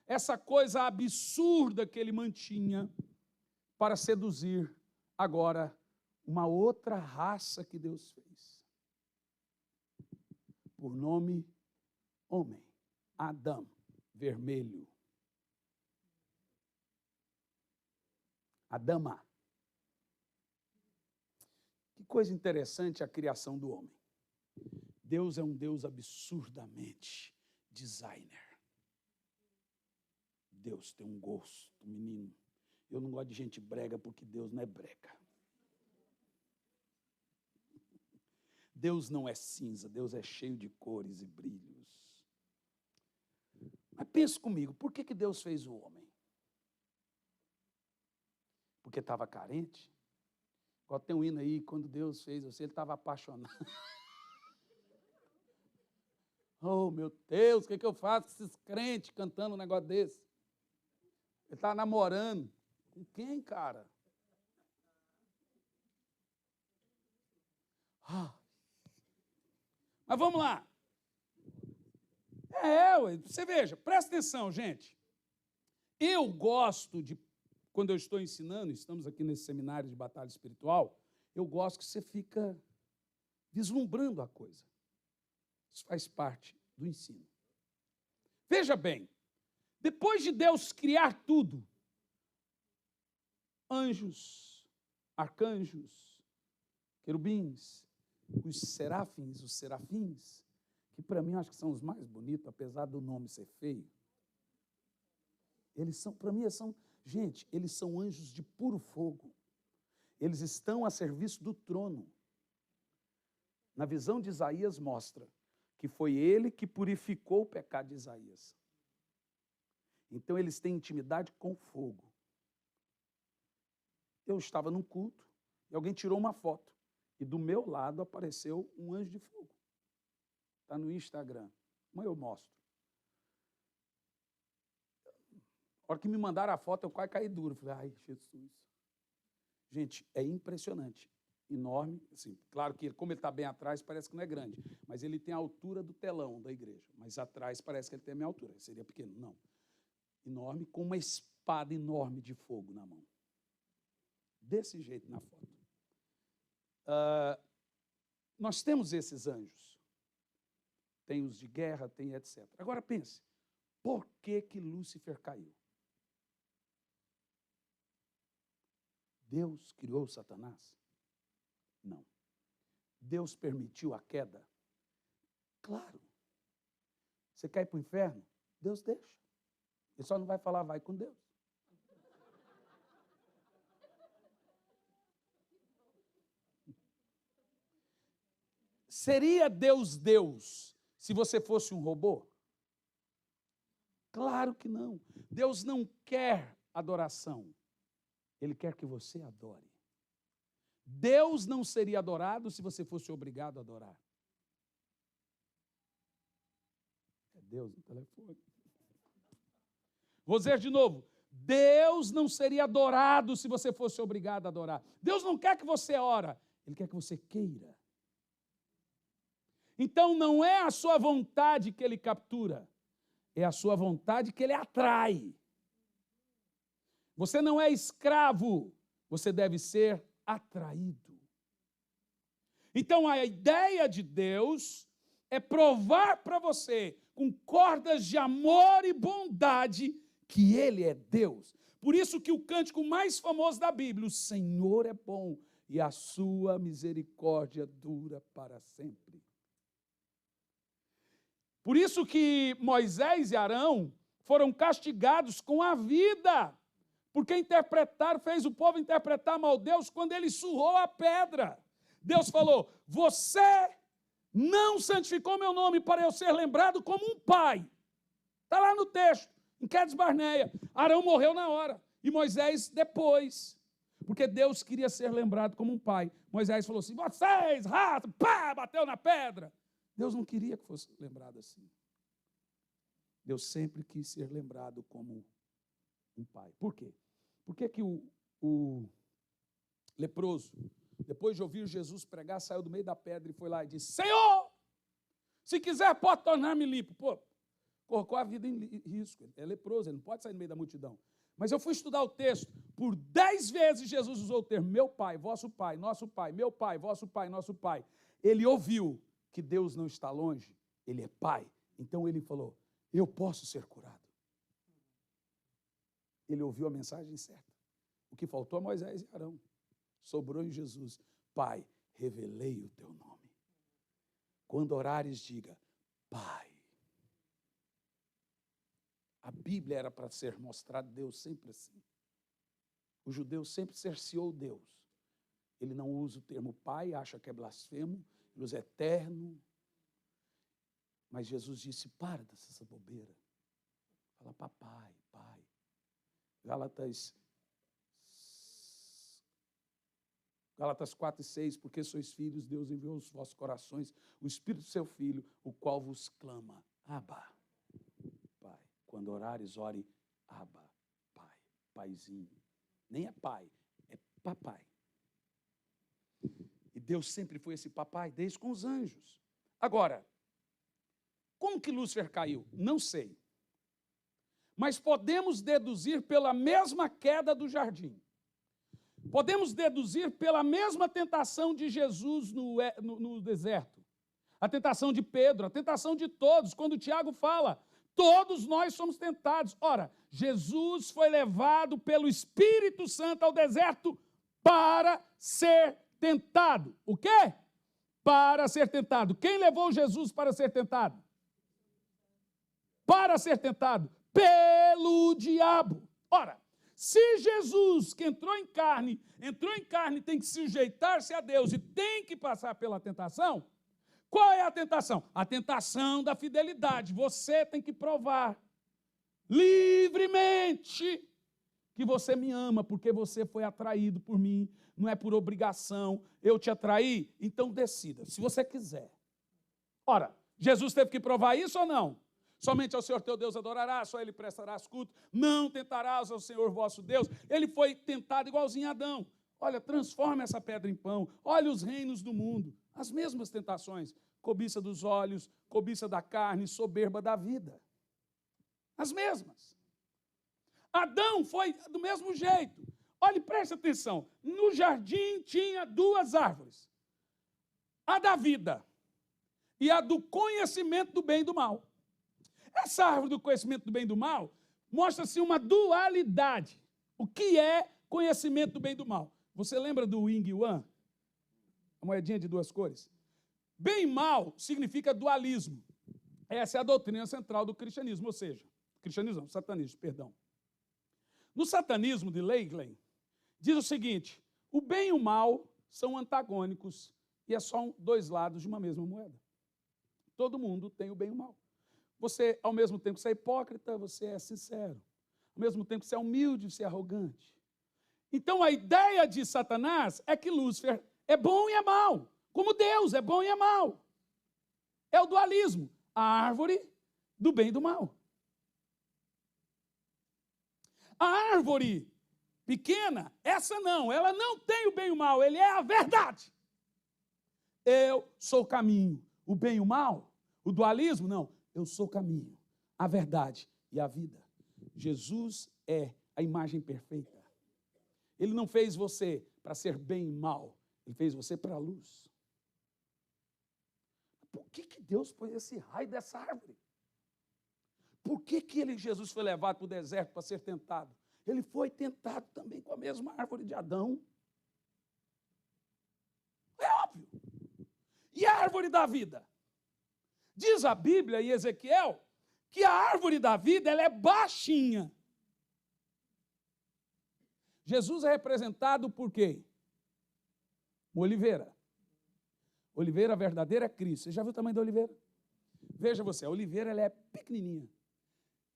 [SPEAKER 1] essa coisa absurda que ele mantinha para seduzir agora uma outra raça que Deus fez. Por nome homem, Adão, vermelho. Adama. Que coisa interessante a criação do homem. Deus é um Deus absurdamente designer. Deus tem um gosto, menino. Eu não gosto de gente brega porque Deus não é brega. Deus não é cinza, Deus é cheio de cores e brilhos. Mas pense comigo, por que Deus fez o homem? Porque estava carente? Igual tem um hino aí, quando Deus fez você, ele estava apaixonado. Oh, meu Deus, o que eu faço com esses crentes cantando um negócio desse? Ele está namorando. Com quem, cara? Mas vamos lá. Você veja, presta atenção, gente. Eu gosto de, quando eu estou ensinando, estamos aqui nesse seminário de batalha espiritual, eu gosto que você fica vislumbrando a coisa. Isso faz parte do ensino. Veja bem, depois de Deus criar tudo, anjos, arcanjos, querubins, os serafins, que para mim acho que são os mais bonitos, apesar do nome ser feio. Eles são, para mim, gente, eles são anjos de puro fogo. Eles estão a serviço do trono. Na visão de Isaías mostra que foi ele que purificou o pecado de Isaías. Então eles têm intimidade com fogo. Eu estava num culto e alguém tirou uma foto. E do meu lado apareceu um anjo de fogo. Está no Instagram. Mas eu mostro. A hora que me mandaram a foto, eu quase caí duro. Falei, ai, Jesus. Gente, é impressionante. Enorme. Assim, claro que, como ele está bem atrás, parece que não é grande. Mas ele tem a altura do telão da igreja. Mas atrás parece que ele tem a minha altura. Seria pequeno. Não. Enorme, com uma espada enorme de fogo na mão. Desse jeito na foto. Nós temos esses anjos. Tem os de guerra, tem etc. Agora pense, por que Lúcifer caiu? Deus criou Satanás? Não. Deus permitiu a queda? Claro. Você quer ir para o inferno? Deus deixa. Ele só não vai falar, vai com Deus. Seria Deus Deus se você fosse um robô? Claro que não. Deus não quer adoração. Ele quer que você adore. Deus não seria adorado se você fosse obrigado a adorar. É Deus no telefone. Vou dizer de novo. Deus não seria adorado se você fosse obrigado a adorar. Deus não quer que você ore. Ele quer que você queira. Então não é a sua vontade que ele captura, é a sua vontade que ele atrai. Você não é escravo, você deve ser atraído. Então a ideia de Deus é provar para você, com cordas de amor e bondade, que ele é Deus. Por isso que o cântico mais famoso da Bíblia, o Senhor é bom e a sua misericórdia dura para sempre. Por isso que Moisés e Arão foram castigados com a vida, porque fez o povo interpretar mal Deus quando ele surrou a pedra. Deus falou, você não santificou meu nome para eu ser lembrado como um pai. Está lá no texto, em Quedes Barneia. Arão morreu na hora, e Moisés depois, porque Deus queria ser lembrado como um pai. Moisés falou assim, vocês, rato, pá, bateu na pedra. Deus não queria que fosse lembrado assim. Deus sempre quis ser lembrado como um pai. Por quê? Por que o leproso, depois de ouvir Jesus pregar, saiu do meio da pedra e foi lá e disse, Senhor, se quiser pode tornar-me limpo. Pô, colocou a vida em risco. Ele é leproso, ele não pode sair no meio da multidão. Mas eu fui estudar o texto. Por 10 vezes Jesus usou o termo meu pai, vosso pai, nosso pai, meu pai, vosso pai, nosso pai. Ele ouviu que Deus não está longe, ele é pai. Então ele falou, eu posso ser curado. Ele ouviu a mensagem certa. O que faltou a Moisés e Arão, sobrou em Jesus. Pai, revelei o teu nome. Quando orares, diga, Pai. A Bíblia era para ser mostrado Deus sempre assim. O judeu sempre cerceou Deus. Ele não usa o termo pai, acha que é blasfemo, ele usa eterno. Mas Jesus disse, para dessa bobeira. Fala papai, pai. Gálatas 4:6, porque sois filhos, Deus enviou aos vossos corações o Espírito do seu Filho, o qual vos clama, Abba, Pai. Quando orares, ore, Abba, Pai, paizinho. Nem é pai, é papai. E Deus sempre foi esse papai, desde com os anjos. Agora, como que Lúcifer caiu? Não sei. Mas podemos deduzir pela mesma queda do jardim. Podemos deduzir pela mesma tentação de Jesus no deserto. A tentação de Pedro, a tentação de todos. Quando Tiago fala, todos nós somos tentados. Ora, Jesus foi levado pelo Espírito Santo ao deserto para ser tentado. O quê? Para ser tentado. Quem levou Jesus para ser tentado? Para ser tentado pelo diabo. Ora, se Jesus, que entrou em carne, tem que sujeitar-se a Deus e tem que passar pela tentação, qual é a tentação? A tentação da fidelidade. Você tem que provar livremente que você me ama, porque você foi atraído por mim, não é por obrigação, eu te atraí, então decida, se você quiser. Ora, Jesus teve que provar isso ou não? Somente ao Senhor teu Deus adorarás, só Ele prestarás culto, não tentarás ao Senhor vosso Deus. Ele foi tentado igualzinho a Adão. Olha, transforma essa pedra em pão, olha os reinos do mundo, as mesmas tentações, cobiça dos olhos, cobiça da carne, soberba da vida. As mesmas. Adão foi do mesmo jeito. Olhe, preste atenção, no jardim tinha duas árvores, a da vida e a do conhecimento do bem e do mal. Essa árvore do conhecimento do bem e do mal mostra-se uma dualidade. O que é conhecimento do bem e do mal? Você lembra do Yin e Yang? A moedinha de duas cores? Bem e mal significa dualismo. Essa é a doutrina central do cristianismo, ou seja, cristianismo não, satanismo, perdão. No satanismo de Leighlen, diz o seguinte, o bem e o mal são antagônicos e é só dois lados de uma mesma moeda. Todo mundo tem o bem e o mal. Você, ao mesmo tempo que você é hipócrita, você é sincero. Ao mesmo tempo que você é humilde, você é arrogante. Então, a ideia de Satanás é que Lúcifer é bom e é mal. Como Deus é bom e é mal. É o dualismo. A árvore do bem e do mal. A árvore pequena, essa não. Ela não tem o bem e o mal. Ele é a verdade. Eu sou o caminho. O bem e o mal. O dualismo, não. Eu sou o caminho, a verdade e a vida. Jesus é a imagem perfeita. Ele não fez você para ser bem e mal. Ele fez você para a luz. Por que Deus pôs esse raio dessa árvore? Por que Jesus foi levado para o deserto para ser tentado? Ele foi tentado também com a mesma árvore de Adão. É óbvio. E a árvore da vida? Diz a Bíblia em Ezequiel que a árvore da vida ela é baixinha. Jesus é representado por quê? Uma oliveira. Oliveira verdadeira é Cristo. Você já viu o tamanho da oliveira? Veja você, a oliveira ela é pequenininha.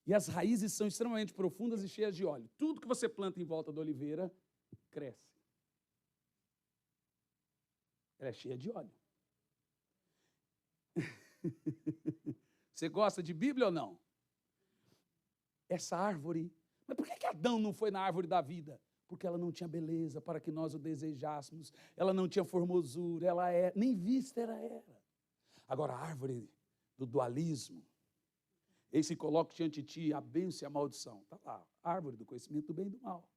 [SPEAKER 1] E as raízes são extremamente profundas e cheias de óleo. Tudo que você planta em volta da oliveira cresce. Ela é cheia de óleo. Você gosta de Bíblia ou não? Essa árvore... Mas por que Adão não foi na árvore da vida? Porque ela não tinha beleza para que nós o desejássemos. Ela não tinha formosura, ela é... Nem vista ela era. Agora, a árvore do dualismo, eis se coloca diante de ti a bênção e a maldição. Está lá, a árvore do conhecimento do bem e do mal.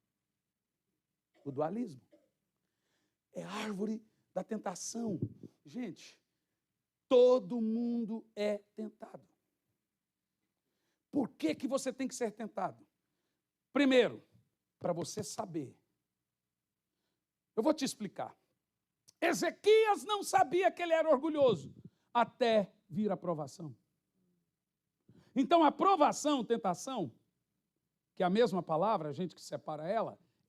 [SPEAKER 1] O dualismo. É a árvore da tentação. Gente, todo mundo é tentado. Por que você tem que ser tentado? Primeiro, para você saber. Eu vou te explicar. Ezequias não sabia que ele era orgulhoso, até vir a provação. Então, a provação, tentação, que a mesma palavra, a gente que separa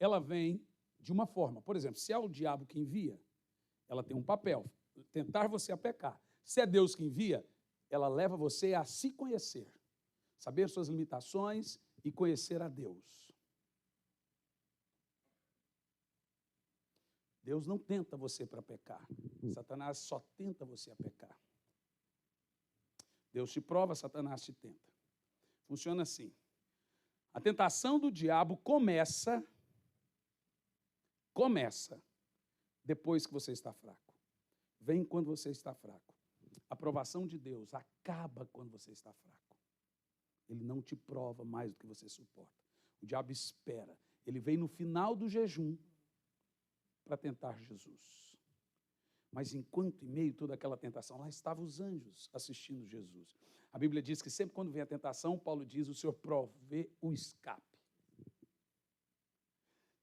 [SPEAKER 1] ela vem de uma forma. Por exemplo, se é o diabo que envia, ela tem um papel, tentar você a pecar. Se é Deus que envia, ela leva você a se conhecer, saber suas limitações e conhecer a Deus. Deus não tenta você para pecar. Satanás só tenta você a pecar. Deus te prova, Satanás te tenta. Funciona assim. A tentação do diabo começa depois que você está fraco. Vem quando você está fraco. A aprovação de Deus acaba quando você está fraco. Ele não te prova mais do que você suporta. O diabo espera. Ele vem no final do jejum para tentar Jesus. Mas enquanto em meio a toda aquela tentação, lá estavam os anjos assistindo Jesus. A Bíblia diz que sempre quando vem a tentação, Paulo diz, o Senhor provê o escape.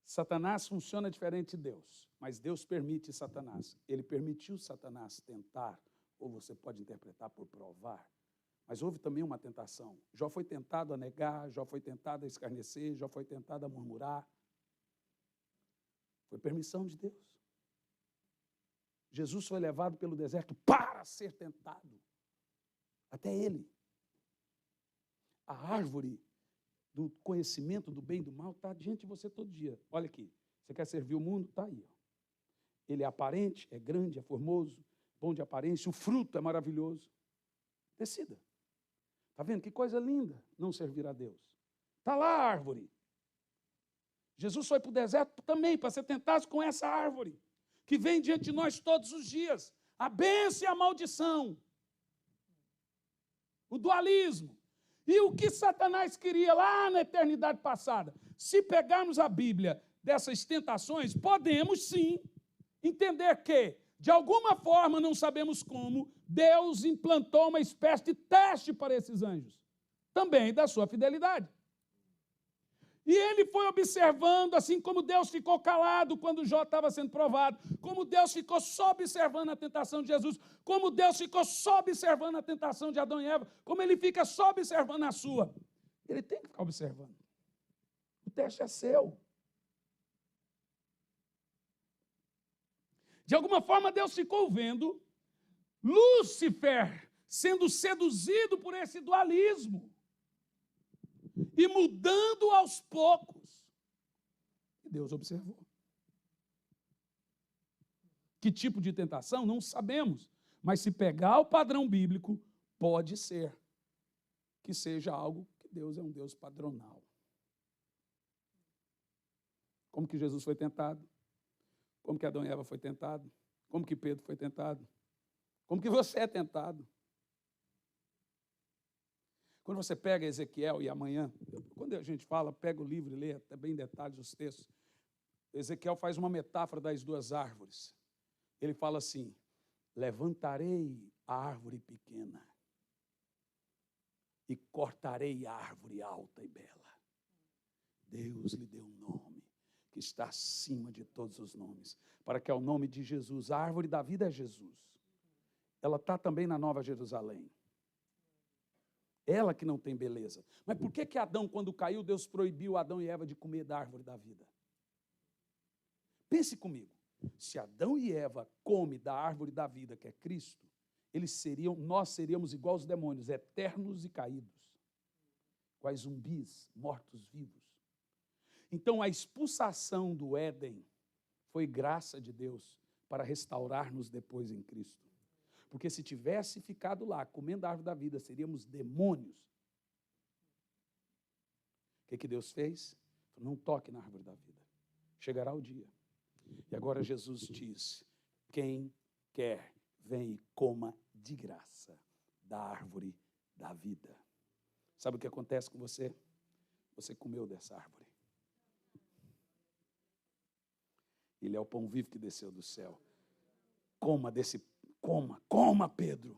[SPEAKER 1] Satanás funciona diferente de Deus, mas Deus permite Satanás. Ele permitiu Satanás tentar, ou você pode interpretar por provar, mas houve também uma tentação. Jó foi tentado a negar, Jó foi tentado a escarnecer, Jó foi tentado a murmurar. Foi permissão de Deus. Jesus foi levado pelo deserto para ser tentado. Até ele. A árvore do conhecimento do bem e do mal está diante de você todo dia. Olha aqui, você quer servir o mundo? Está aí. Ó. Ele é aparente, é grande, é formoso, bom de aparência, o fruto é maravilhoso. Decida. Está vendo? Que coisa linda não servir a Deus. Está lá a árvore. Jesus foi para o deserto também para ser tentado com essa árvore, que vem diante de nós todos os dias. A bênção e a maldição. O dualismo. E o que Satanás queria lá na eternidade passada? Se pegarmos a Bíblia dessas tentações, podemos sim entender que, de alguma forma, não sabemos como, Deus implantou uma espécie de teste para esses anjos. Também da sua fidelidade. E ele foi observando, assim como Deus ficou calado quando Jó estava sendo provado, como Deus ficou só observando a tentação de Jesus, como Deus ficou só observando a tentação de Adão e Eva, como ele fica só observando a sua. Ele tem que ficar observando. O teste é seu. De alguma forma, Deus ficou vendo Lúcifer sendo seduzido por esse dualismo. E mudando aos poucos. E Deus observou. Que tipo de tentação? Não sabemos. Mas se pegar o padrão bíblico, pode ser que seja algo que Deus é um Deus padronal. Como que Jesus foi tentado? Como que Adão e Eva foi tentado? Como que Pedro foi tentado? Como que você é tentado? Quando você pega Ezequiel e amanhã, quando a gente fala, pega o livro e lê até bem em detalhes os textos, Ezequiel faz uma metáfora das duas árvores. Ele fala assim, levantarei a árvore pequena e cortarei a árvore alta e bela. Deus lhe deu um nome que está acima de todos os nomes, para que ao nome de Jesus, a árvore da vida é Jesus. Ela está também na Nova Jerusalém. Ela que não tem beleza. Mas por que Adão, quando caiu, Deus proibiu Adão e Eva de comer da árvore da vida? Pense comigo. Se Adão e Eva comem da árvore da vida, que é Cristo, nós seríamos igual aos demônios, eternos e caídos. Quais zumbis, mortos-vivos. Então, a expulsação do Éden foi graça de Deus para restaurar-nos depois em Cristo. Porque se tivesse ficado lá, comendo a árvore da vida, seríamos demônios. O que Deus fez? Não toque na árvore da vida. Chegará o dia. E agora Jesus diz, quem quer, vem e coma de graça da árvore da vida. Sabe o que acontece com você? Você comeu dessa árvore. Ele é o pão vivo que desceu do céu. Coma desse Coma, Pedro.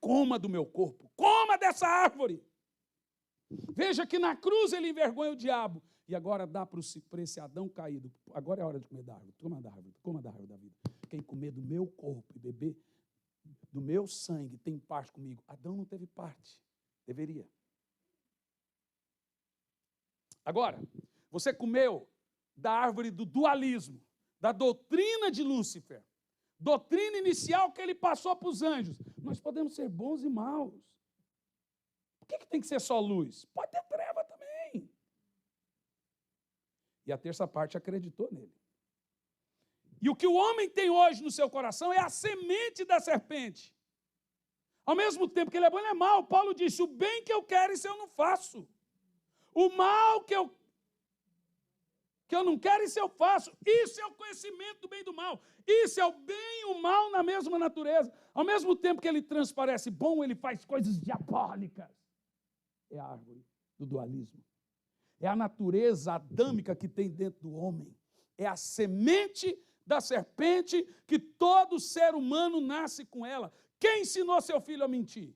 [SPEAKER 1] Coma do meu corpo. Coma dessa árvore. Veja que na cruz ele envergonha o diabo. E agora dá para esse Adão caído. Agora é a hora de comer da árvore. Coma da árvore da vida. Quem comer do meu corpo e beber do meu sangue tem parte comigo. Adão não teve parte. Deveria. Agora, você comeu da árvore do dualismo, da doutrina de Lúcifer, doutrina inicial que ele passou para os anjos. Nós podemos ser bons e maus. Por que tem que ser só luz? Pode ter treva também. E a terça parte acreditou nele. E o que o homem tem hoje no seu coração é a semente da serpente. Ao mesmo tempo que ele é bom, ele é mau. Paulo disse, o bem que eu quero, isso eu não faço. O mal que eu não quero, isso eu faço. Isso é o conhecimento do bem e do mal. Isso é o bem e o mal na mesma natureza. Ao mesmo tempo que ele transparece bom, ele faz coisas diabólicas. É a árvore do dualismo. É a natureza adâmica que tem dentro do homem. É a semente da serpente que todo ser humano nasce com ela. Quem ensinou seu filho a mentir?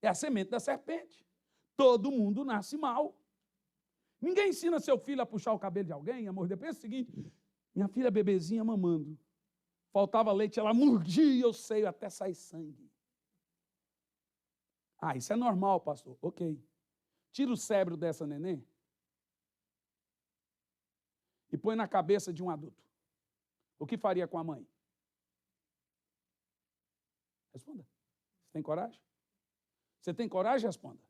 [SPEAKER 1] É a semente da serpente. Todo mundo nasce mal. Ninguém ensina seu filho a puxar o cabelo de alguém, a morder. Pensa o seguinte, minha filha bebezinha mamando. Faltava leite, ela mordia o seio até sair sangue. Ah, isso é normal, pastor. Ok. Tira o cérebro dessa neném e põe na cabeça de um adulto. O que faria com a mãe? Responda. Você tem coragem? Você tem coragem? Responda.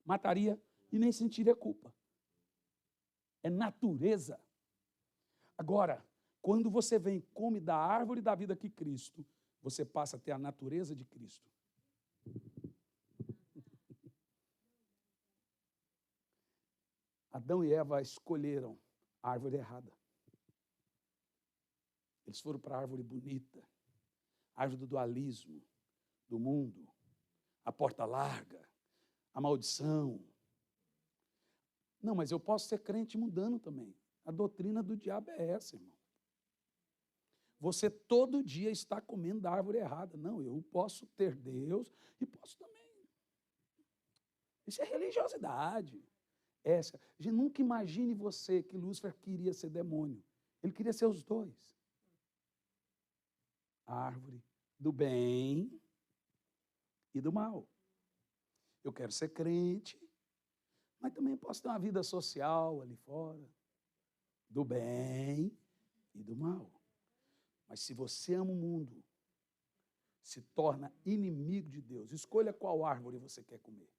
[SPEAKER 1] Mataria e nem sentiria culpa. É natureza. Agora, quando você vem e come da árvore da vida que Cristo, você passa a ter a natureza de Cristo. Adão e Eva escolheram a árvore errada. Eles foram para a árvore bonita, a árvore do dualismo, do mundo, a porta larga, a maldição. Não, mas eu posso ser crente mundano também. A doutrina do diabo é essa, irmão. Você todo dia está comendo da árvore errada. Não, eu posso ter Deus e posso também. Isso é religiosidade. Essa. Gente, nunca imagine você que Lúcifer queria ser demônio. Ele queria ser os dois. A árvore do bem e do mal. Eu quero ser crente, mas também posso ter uma vida social ali fora, do bem e do mal. Mas se você ama o mundo, se torna inimigo de Deus. Escolha qual árvore você quer comer.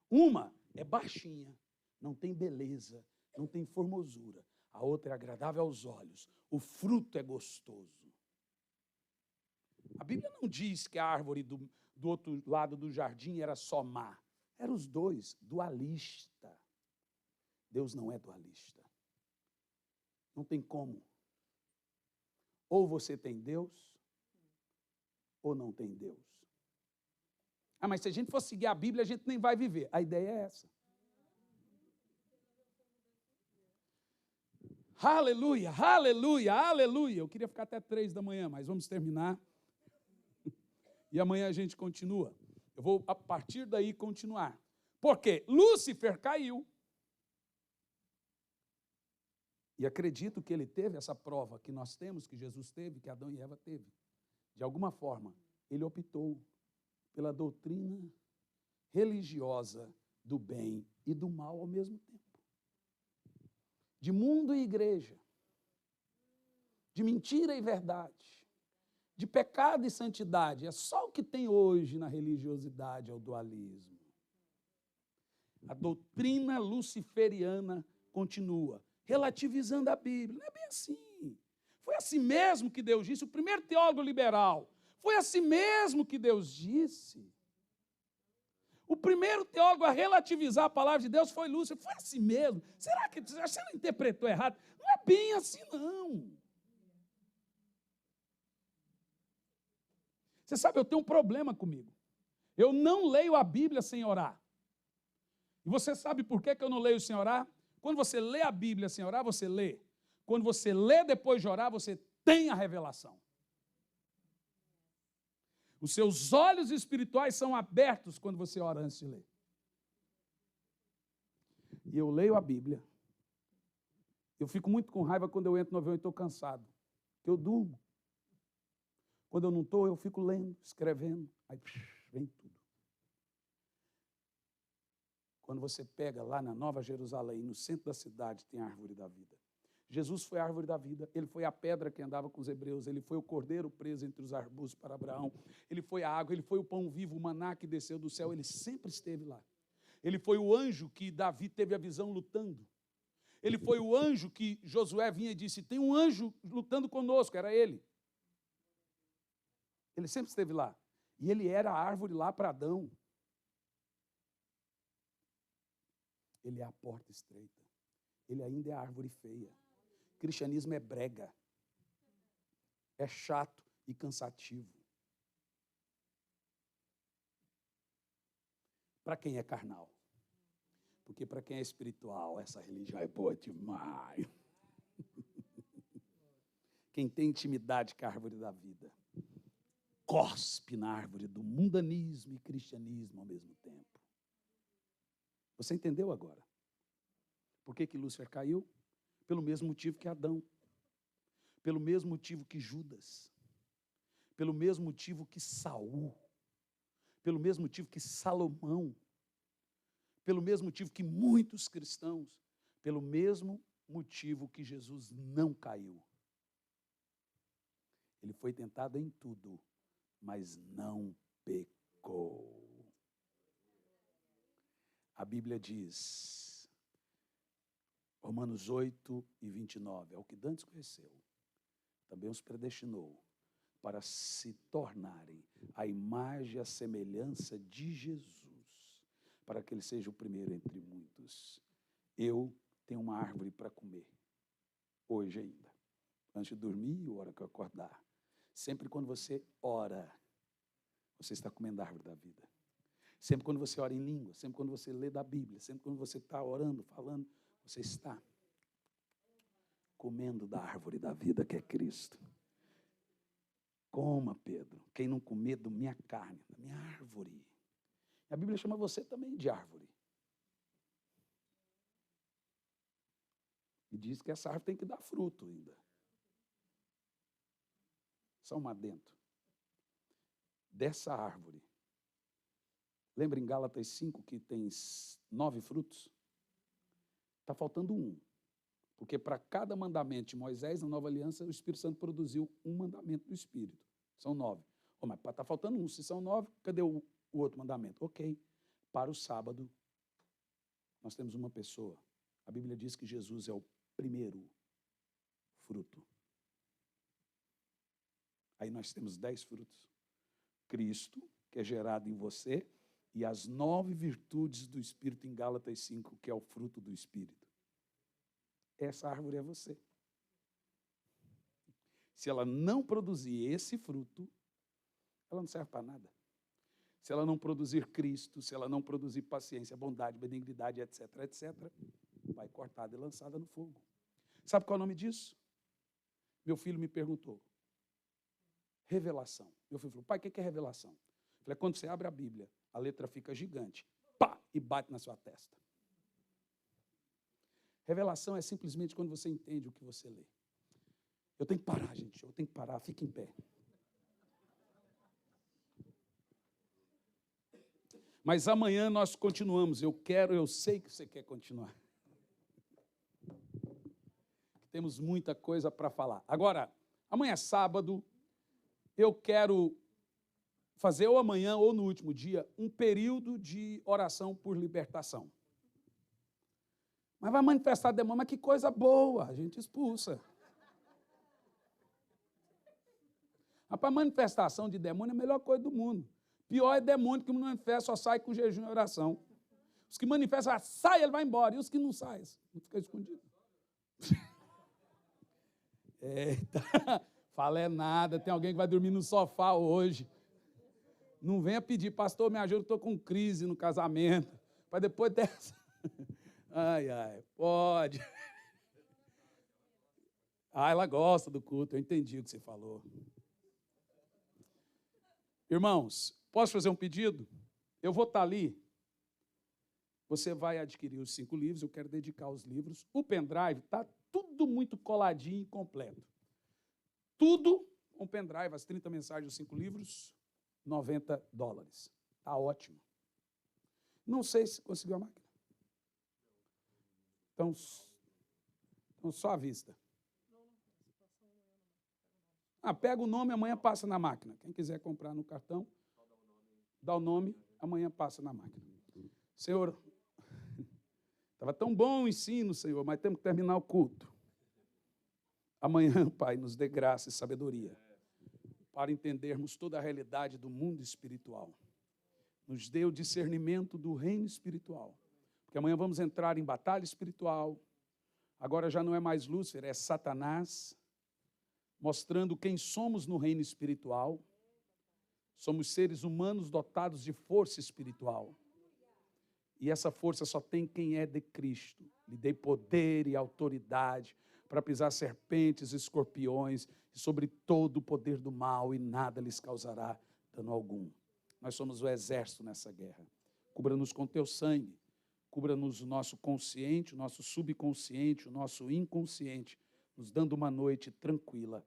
[SPEAKER 1] Uma é baixinha, não tem beleza, não tem formosura. A outra é agradável aos olhos. O fruto é gostoso. A Bíblia não diz que a árvore do outro lado do jardim era só má. Eram os dois, dualista. Deus não é dualista. Não tem como. Ou você tem Deus, ou não tem Deus. Ah, mas se a gente for seguir a Bíblia, a gente nem vai viver. A ideia é essa. Aleluia, aleluia, aleluia. Eu queria ficar até 3 da manhã, mas vamos terminar. E amanhã a gente continua. Eu vou, a partir daí, continuar. Porque Lúcifer caiu. E acredito que ele teve essa prova que nós temos, que Jesus teve, que Adão e Eva teve. De alguma forma, ele optou pela doutrina religiosa do bem e do mal ao mesmo tempo. De mundo e igreja. De mentira e verdade. De pecado e santidade. É só o que tem hoje na religiosidade, é o dualismo. A doutrina luciferiana continua, relativizando a Bíblia. Não é bem assim. Foi assim mesmo que Deus disse, o primeiro teólogo liberal. Foi assim mesmo que Deus disse. O primeiro teólogo a relativizar a palavra de Deus foi Lúcifer. Foi assim mesmo. Será que você não interpretou errado? Não é bem assim, não. Você sabe, eu tenho um problema comigo. Eu não leio a Bíblia sem orar. E você sabe por que eu não leio sem orar? Quando você lê a Bíblia sem orar, você lê. Quando você lê depois de orar, você tem a revelação. Os seus olhos espirituais são abertos quando você ora antes de ler. E eu leio a Bíblia. Eu fico muito com raiva quando eu entro no avião e estou cansado. Eu durmo. Quando eu não estou, eu fico lendo, escrevendo. Aí vem tudo. Quando você pega lá na Nova Jerusalém, no centro da cidade, tem a árvore da vida. Jesus foi a árvore da vida, ele foi a pedra que andava com os hebreus, ele foi o cordeiro preso entre os arbustos para Abraão, ele foi a água, ele foi o pão vivo, o maná que desceu do céu, ele sempre esteve lá. Ele foi o anjo que Davi teve a visão lutando. Ele foi o anjo que Josué vinha e disse, tem um anjo lutando conosco, era ele. Ele sempre esteve lá. E ele era a árvore lá para Adão. Ele é a porta estreita. Ele ainda é a árvore feia. O cristianismo é brega. É chato e cansativo. Para quem é carnal. Porque para quem é espiritual, essa religião é boa demais. Quem tem intimidade com a árvore da vida, cospe na árvore do mundanismo e cristianismo ao mesmo tempo. Você entendeu agora? Por que Lúcifer caiu? Pelo mesmo motivo que Adão. Pelo mesmo motivo que Judas. Pelo mesmo motivo que Saul. Pelo mesmo motivo que Salomão. Pelo mesmo motivo que muitos cristãos. Pelo mesmo motivo que Jesus não caiu. Ele foi tentado em tudo, mas não pecou. A Bíblia diz, Romanos 8 e 29, ao que dantes conheceu, também os predestinou para se tornarem a imagem e a semelhança de Jesus, para que ele seja o primeiro entre muitos. Eu tenho uma árvore para comer, hoje ainda, antes de dormir e a hora que eu acordar. Sempre quando você ora, você está comendo a árvore da vida. Sempre quando você ora em língua, sempre quando você lê da Bíblia, sempre quando você está orando, falando, você está comendo da árvore da vida que é Cristo. Coma, Pedro, quem não comer da minha carne, da minha árvore. A Bíblia chama você também de árvore. E diz que essa árvore tem que dar fruto ainda. Só um adendo. Dessa árvore, lembra em Gálatas 5 que tem 9 frutos? Está faltando um. Porque para cada mandamento de Moisés, na nova aliança, o Espírito Santo produziu um mandamento do Espírito. São 9. Oh, mas está faltando um. Se são 9, cadê o outro mandamento? Ok. Para o sábado, nós temos uma pessoa. A Bíblia diz que Jesus é o primeiro fruto. Aí nós temos 10 frutos. Cristo, que é gerado em você, e as 9 virtudes do Espírito em Gálatas 5, que é o fruto do Espírito. Essa árvore é você. Se ela não produzir esse fruto, ela não serve para nada. Se ela não produzir Cristo, se ela não produzir paciência, bondade, benignidade, etc., etc., vai cortada e lançada no fogo. Sabe qual é o nome disso? Meu filho me perguntou. Revelação. Meu filho falou, pai, o que é revelação? Eu falei, quando você abre a Bíblia, a letra fica gigante, pá, e bate na sua testa. Revelação é simplesmente quando você entende o que você lê. Eu tenho que parar, gente, eu tenho que parar, fique em pé. Mas amanhã nós continuamos, eu sei que você quer continuar. Temos muita coisa para falar. Agora, amanhã é sábado, eu quero fazer ou amanhã ou no último dia um período de oração por libertação. Mas vai manifestar demônio, mas que coisa boa, a gente expulsa. Rapaz, manifestação de demônio é a melhor coisa do mundo. Pior é demônio que não manifesta, só sai com jejum e oração. Os que manifestam, sai, ele vai embora. E os que não saem, não fica escondido. Eita, fala é nada, tem alguém que vai dormir no sofá hoje. Não venha pedir, pastor, me ajuda, estou com crise no casamento. Para depois dessa. Ai, pode. Ah, ela gosta do culto, eu entendi o que você falou. Irmãos, posso fazer um pedido? Eu vou estar ali. Você vai adquirir os 5 livros, eu quero dedicar os livros. O pendrive está tudo muito coladinho e completo. Tudo com pendrive, as 30 mensagens, os 5 livros, $90. Está ótimo. Não sei se conseguiu a máquina. Então só à vista. Pega o nome, amanhã passa na máquina. Quem quiser comprar no cartão, dá o nome, amanhã passa na máquina. Senhor, estava tão bom o ensino, Senhor, mas temos que terminar o culto. Amanhã, Pai, nos dê graça e sabedoria para entendermos toda a realidade do mundo espiritual. Nos dê o discernimento do reino espiritual. Porque amanhã vamos entrar em batalha espiritual. Agora já não é mais Lúcifer, é Satanás, mostrando quem somos no reino espiritual. Somos seres humanos dotados de força espiritual. E essa força só tem quem é de Cristo. Lhe dei poder e autoridade para pisar serpentes, escorpiões, e sobre todo o poder do mal, e nada lhes causará dano algum. Nós somos o exército nessa guerra. Cubra-nos com teu sangue. Cubra-nos o nosso consciente, o nosso subconsciente, o nosso inconsciente, nos dando uma noite tranquila.